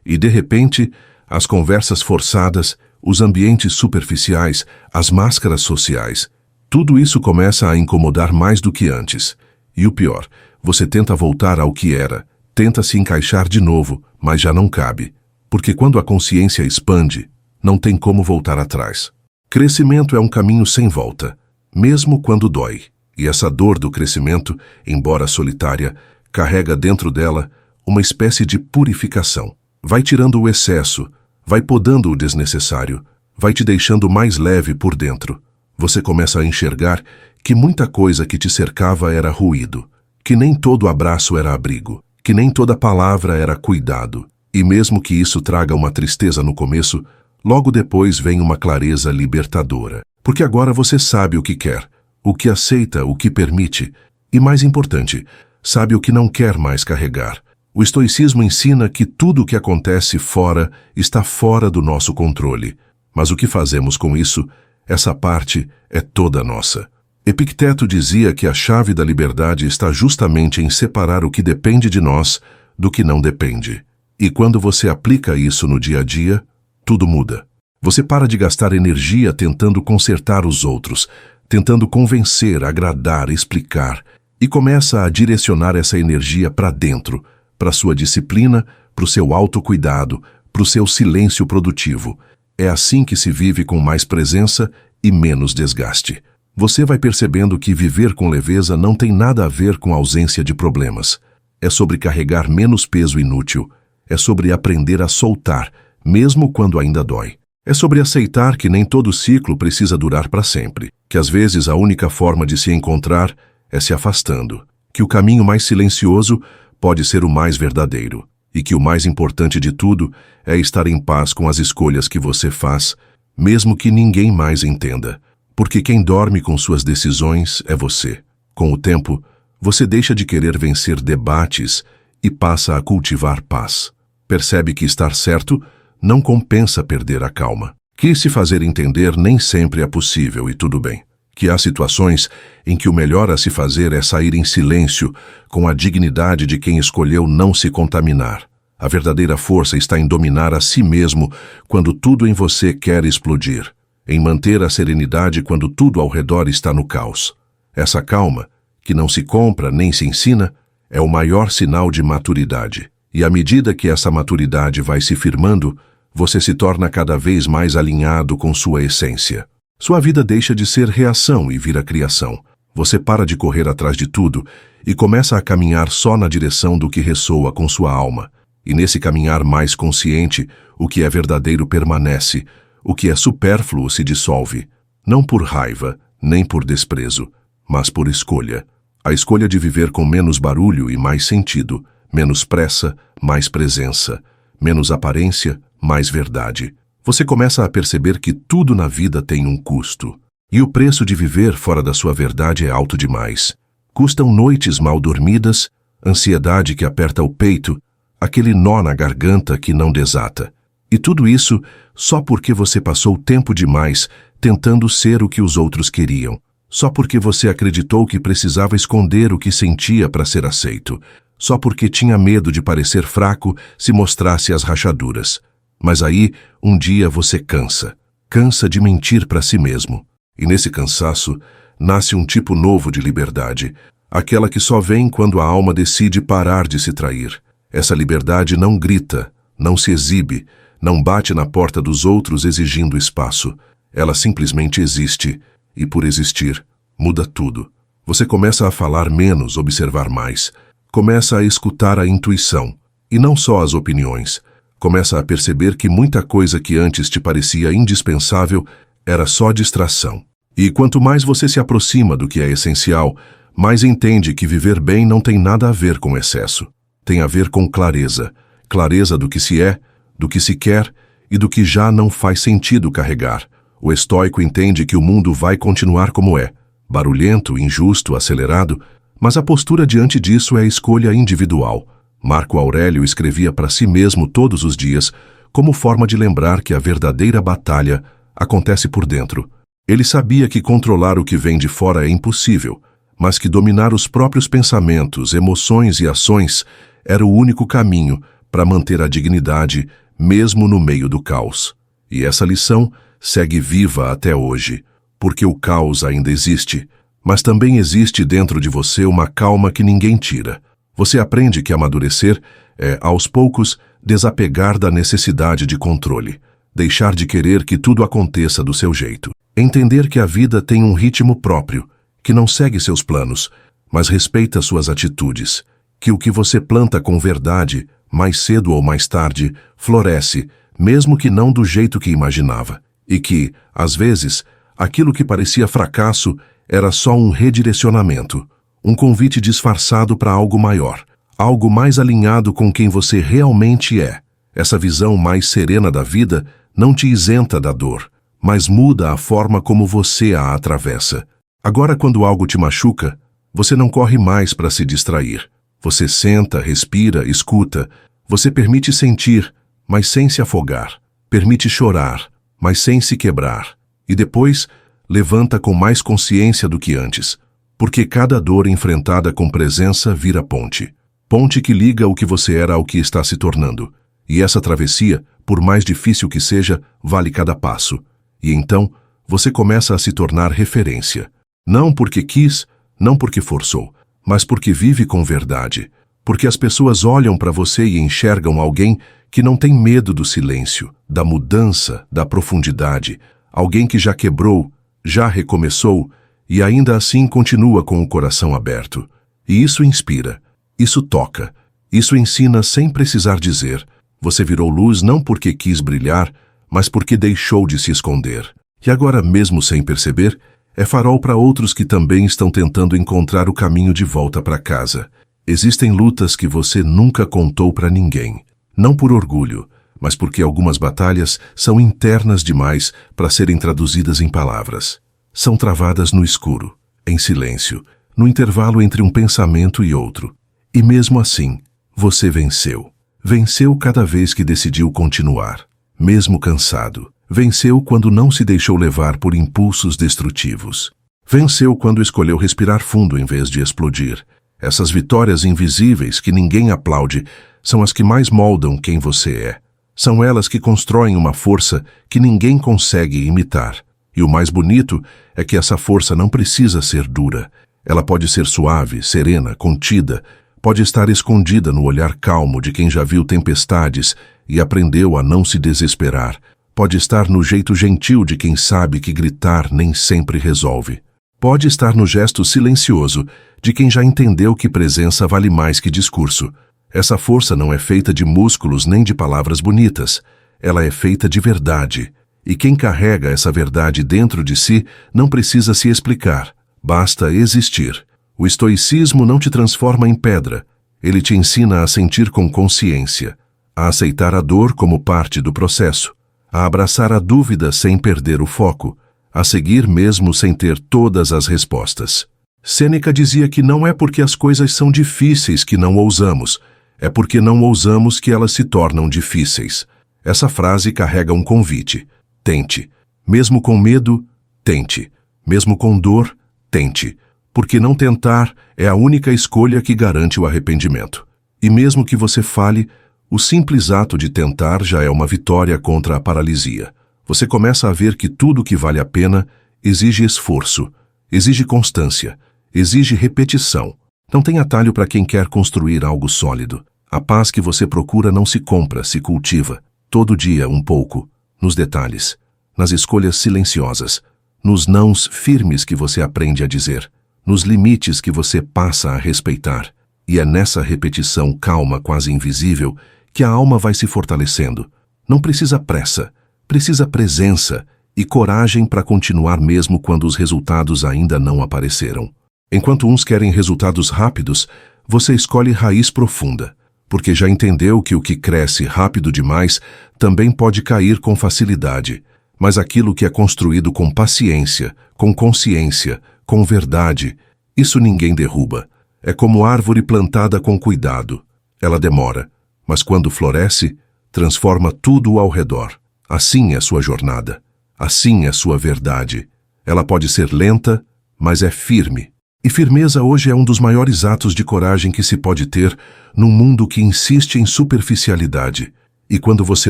[SPEAKER 1] E de repente, as conversas forçadas, os ambientes superficiais, as máscaras sociais, tudo isso começa a incomodar mais do que antes. E o pior, você tenta voltar ao que era, tenta se encaixar de novo, mas já não cabe. Porque quando a consciência expande, não tem como voltar atrás. Crescimento é um caminho sem volta, mesmo quando dói. E essa dor do crescimento, embora solitária, carrega dentro dela uma espécie de purificação. Vai tirando o excesso, vai podando o desnecessário, vai te deixando mais leve por dentro. Você começa a enxergar que muita coisa que te cercava era ruído, que nem todo abraço era abrigo, que nem toda palavra era cuidado. E mesmo que isso traga uma tristeza no começo, logo depois vem uma clareza libertadora. Porque agora você sabe o que quer, o que aceita, o que permite, e mais importante, sabe o que não quer mais carregar. O estoicismo ensina que tudo o que acontece fora está fora do nosso controle. Mas o que fazemos com isso, essa parte é toda nossa. Epicteto dizia que a chave da liberdade está justamente em separar o que depende de nós do que não depende. E quando você aplica isso no dia a dia, tudo muda. Você para de gastar energia tentando consertar os outros, tentando convencer, agradar, explicar, e começa a direcionar essa energia para dentro, para sua disciplina, para o seu autocuidado, para o seu silêncio produtivo. É assim que se vive com mais presença e menos desgaste. Você vai percebendo que viver com leveza não tem nada a ver com ausência de problemas. É sobre carregar menos peso inútil. É sobre aprender a soltar, mesmo quando ainda dói. É sobre aceitar que nem todo ciclo precisa durar para sempre, que às vezes a única forma de se encontrar é se afastando, que o caminho mais silencioso pode ser o mais verdadeiro, e que o mais importante de tudo é estar em paz com as escolhas que você faz, mesmo que ninguém mais entenda. Porque quem dorme com suas decisões é você. Com o tempo, você deixa de querer vencer debates e passa a cultivar paz. Percebe que estar certo não compensa perder a calma. Que se fazer entender nem sempre é possível e tudo bem. Que há situações em que o melhor a se fazer é sair em silêncio, com a dignidade de quem escolheu não se contaminar. A verdadeira força está em dominar a si mesmo quando tudo em você quer explodir, em manter a serenidade quando tudo ao redor está no caos. Essa calma, que não se compra nem se ensina, é o maior sinal de maturidade. E à medida que essa maturidade vai se firmando, você se torna cada vez mais alinhado com sua essência. Sua vida deixa de ser reação e vira criação. Você para de correr atrás de tudo e começa a caminhar só na direção do que ressoa com sua alma. E nesse caminhar mais consciente, o que é verdadeiro permanece, o que é supérfluo se dissolve, não por raiva, nem por desprezo, mas por escolha. A escolha de viver com menos barulho e mais sentido, menos pressa, mais presença, menos aparência, mais verdade. Você começa a perceber que tudo na vida tem um custo. E o preço de viver fora da sua verdade é alto demais. Custam noites mal dormidas, ansiedade que aperta o peito, aquele nó na garganta que não desata. E tudo isso só porque você passou tempo demais tentando ser o que os outros queriam. Só porque você acreditou que precisava esconder o que sentia para ser aceito. Só porque tinha medo de parecer fraco se mostrasse as rachaduras. Mas aí, um dia você cansa. Cansa de mentir para si mesmo. E nesse cansaço, nasce um tipo novo de liberdade. Aquela que só vem quando a alma decide parar de se trair. Essa liberdade não grita, não se exibe, não bate na porta dos outros exigindo espaço. Ela simplesmente existe. E por existir, muda tudo. Você começa a falar menos, observar mais. Começa a escutar a intuição. E não só as opiniões. Começa a perceber que muita coisa que antes te parecia indispensável era só distração. E quanto mais você se aproxima do que é essencial, mais entende que viver bem não tem nada a ver com excesso. Tem a ver com clareza. Clareza do que se é, do que se quer e do que já não faz sentido carregar. O estoico entende que o mundo vai continuar como é, barulhento, injusto, acelerado, mas a postura diante disso é a escolha individual. Marco Aurélio escrevia para si mesmo todos os dias, como forma de lembrar que a verdadeira batalha acontece por dentro. Ele sabia que controlar o que vem de fora é impossível, mas que dominar os próprios pensamentos, emoções e ações era o único caminho para manter a dignidade, mesmo no meio do caos. E essa lição segue viva até hoje, porque o caos ainda existe, mas também existe dentro de você uma calma que ninguém tira. Você aprende que amadurecer é, aos poucos, desapegar da necessidade de controle, deixar de querer que tudo aconteça do seu jeito. Entender que a vida tem um ritmo próprio, que não segue seus planos, mas respeita suas atitudes, que o que você planta com verdade, mais cedo ou mais tarde, floresce, mesmo que não do jeito que imaginava, e que, às vezes, aquilo que parecia fracasso era só um redirecionamento, um convite disfarçado para algo maior, algo mais alinhado com quem você realmente é. Essa visão mais serena da vida não te isenta da dor, mas muda a forma como você a atravessa. Agora, quando algo te machuca, você não corre mais para se distrair. Você senta, respira, escuta. Você permite sentir, mas sem se afogar. Permite chorar, mas sem se quebrar. E depois, levanta com mais consciência do que antes. Porque cada dor enfrentada com presença vira ponte. Ponte que liga o que você era ao que está se tornando. E essa travessia, por mais difícil que seja, vale cada passo. E então, você começa a se tornar referência. Não porque quis, não porque forçou, mas porque vive com verdade. Porque as pessoas olham para você e enxergam alguém que não tem medo do silêncio, da mudança, da profundidade. Alguém que já quebrou, já recomeçou e ainda assim continua com o coração aberto. E isso inspira, isso toca, isso ensina sem precisar dizer. Você virou luz não porque quis brilhar, mas porque deixou de se esconder. E agora, mesmo sem perceber, é farol para outros que também estão tentando encontrar o caminho de volta para casa. Existem lutas que você nunca contou para ninguém. Não por orgulho, mas porque algumas batalhas são internas demais para serem traduzidas em palavras. São travadas no escuro, em silêncio, no intervalo entre um pensamento e outro. E mesmo assim, você venceu. Venceu cada vez que decidiu continuar, mesmo cansado. Venceu quando não se deixou levar por impulsos destrutivos. Venceu quando escolheu respirar fundo em vez de explodir. Essas vitórias invisíveis que ninguém aplaude são as que mais moldam quem você é. São elas que constroem uma força que ninguém consegue imitar. E o mais bonito é que essa força não precisa ser dura. Ela pode ser suave, serena, contida. Pode estar escondida no olhar calmo de quem já viu tempestades e aprendeu a não se desesperar. Pode estar no jeito gentil de quem sabe que gritar nem sempre resolve. Pode estar no gesto silencioso de quem já entendeu que presença vale mais que discurso. Essa força não é feita de músculos nem de palavras bonitas. Ela é feita de verdade. E quem carrega essa verdade dentro de si não precisa se explicar. Basta existir. O estoicismo não te transforma em pedra. Ele te ensina a sentir com consciência, a aceitar a dor como parte do processo, a abraçar a dúvida sem perder o foco, a seguir mesmo sem ter todas as respostas. Sêneca dizia que não é porque as coisas são difíceis que não ousamos, é porque não ousamos que elas se tornam difíceis. Essa frase carrega um convite. Tente. Mesmo com medo, tente. Mesmo com dor, tente. Porque não tentar é a única escolha que garante o arrependimento. E mesmo que você fale, o simples ato de tentar já é uma vitória contra a paralisia. Você começa a ver que tudo que vale a pena exige esforço, exige constância, exige repetição. Não tem atalho para quem quer construir algo sólido. A paz que você procura não se compra, se cultiva. Todo dia um pouco, nos detalhes, nas escolhas silenciosas, nos nãos firmes que você aprende a dizer, nos limites que você passa a respeitar. E é nessa repetição calma, quase invisível, que a alma vai se fortalecendo. Não precisa pressa, precisa presença e coragem para continuar mesmo quando os resultados ainda não apareceram. Enquanto uns querem resultados rápidos, você escolhe raiz profunda, porque já entendeu que o que cresce rápido demais também pode cair com facilidade. Mas aquilo que é construído com paciência, com consciência, com verdade, isso ninguém derruba. É como árvore plantada com cuidado. Ela demora, mas quando floresce, transforma tudo ao redor. Assim é sua jornada. Assim é sua verdade. Ela pode ser lenta, mas é firme. E firmeza hoje é um dos maiores atos de coragem que se pode ter num mundo que insiste em superficialidade. E quando você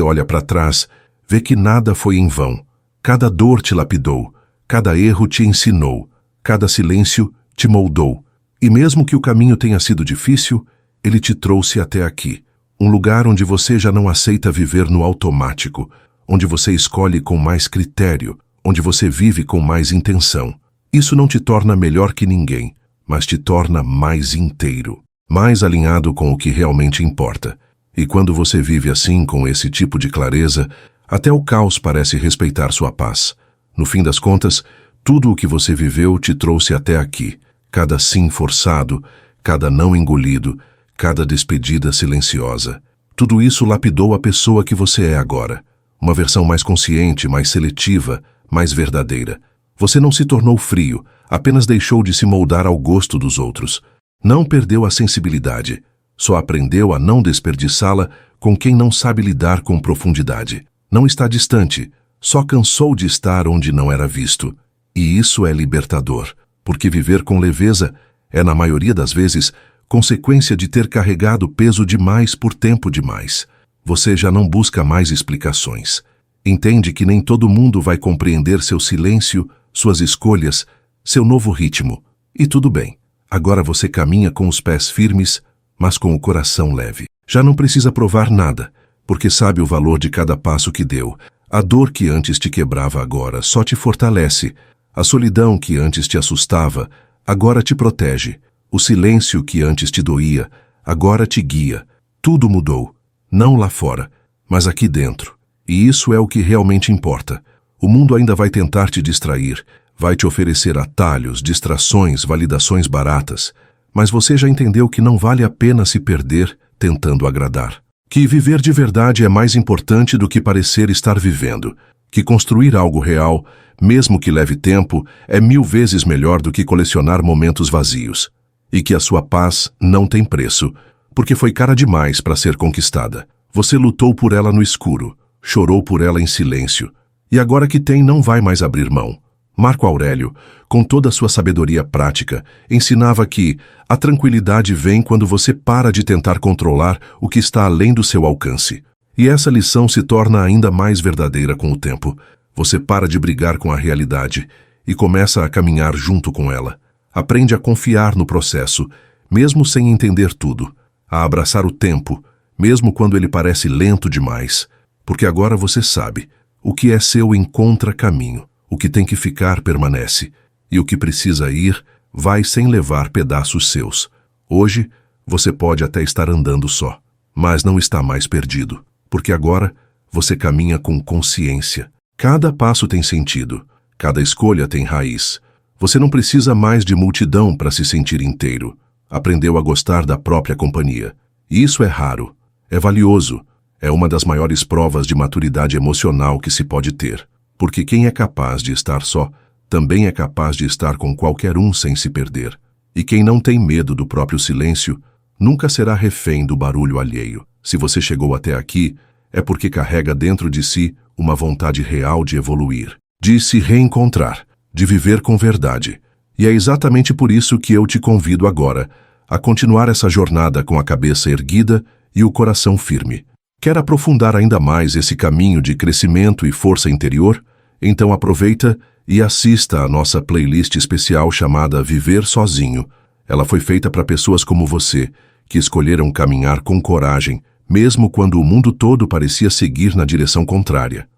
[SPEAKER 1] olha para trás, vê que nada foi em vão. Cada dor te lapidou, cada erro te ensinou, cada silêncio te moldou. E mesmo que o caminho tenha sido difícil, ele te trouxe até aqui. Um lugar onde você já não aceita viver no automático, onde você escolhe com mais critério, onde você vive com mais intenção. Isso não te torna melhor que ninguém, mas te torna mais inteiro. mais alinhado com o que realmente importa. E quando você vive assim, com esse tipo de clareza, até o caos parece respeitar sua paz. No fim das contas, tudo o que você viveu te trouxe até aqui. Cada sim forçado, cada não engolido, cada despedida silenciosa. Tudo isso lapidou a pessoa que você é agora. Uma versão mais consciente, mais seletiva, mais verdadeira. Você não se tornou frio, apenas deixou de se moldar ao gosto dos outros. Não perdeu a sensibilidade, só aprendeu a não desperdiçá-la com quem não sabe lidar com profundidade. Não está distante, só cansou de estar onde não era visto. E isso é libertador, porque viver com leveza é, na maioria das vezes, consequência de ter carregado peso demais por tempo demais. Você já não busca mais explicações. Entende que nem todo mundo vai compreender seu silêncio, suas escolhas, seu novo ritmo. E tudo bem. Agora você caminha com os pés firmes, mas com o coração leve. Já não precisa provar nada, porque sabe o valor de cada passo que deu. A dor que antes te quebrava agora só te fortalece. A solidão que antes te assustava, agora te protege. O silêncio que antes te doía, agora te guia. Tudo mudou. Não lá fora, mas aqui dentro. E isso é o que realmente importa. O mundo ainda vai tentar te distrair, vai te oferecer atalhos, distrações, validações baratas. Mas você já entendeu que não vale a pena se perder tentando agradar. Que viver de verdade é mais importante do que parecer estar vivendo. Que construir algo real, mesmo que leve tempo, é 1000 vezes melhor do que colecionar momentos vazios. E que a sua paz não tem preço, porque foi cara demais para ser conquistada. Você lutou por ela no escuro, chorou por ela em silêncio, e agora que tem não vai mais abrir mão. Marco Aurélio, com toda a sua sabedoria prática, ensinava que a tranquilidade vem quando você para de tentar controlar o que está além do seu alcance. E essa lição se torna ainda mais verdadeira com o tempo. Você para de brigar com a realidade e começa a caminhar junto com ela. Aprende a confiar no processo, mesmo sem entender tudo. A abraçar o tempo, mesmo quando ele parece lento demais. Porque agora você sabe, o que é seu encontra caminho. O que tem que ficar permanece. E o que precisa ir, vai sem levar pedaços seus. Hoje, você pode até estar andando só, mas não está mais perdido. Porque agora, você caminha com consciência. Cada passo tem sentido. Cada escolha tem raiz. Você não precisa mais de multidão para se sentir inteiro. Aprendeu a gostar da própria companhia. E isso é raro. É valioso. É uma das maiores provas de maturidade emocional que se pode ter. Porque quem é capaz de estar só, também é capaz de estar com qualquer um sem se perder. E quem não tem medo do próprio silêncio, nunca será refém do barulho alheio. Se você chegou até aqui, é porque carrega dentro de si uma vontade real de evoluir, de se reencontrar, de viver com verdade. E é exatamente por isso que eu te convido agora a continuar essa jornada com a cabeça erguida e o coração firme. Quer aprofundar ainda mais esse caminho de crescimento e força interior? Então aproveita e assista à nossa playlist especial chamada Viver Sozinho. Ela foi feita para pessoas como você, que escolheram caminhar com coragem, mesmo quando o mundo todo parecia seguir na direção contrária.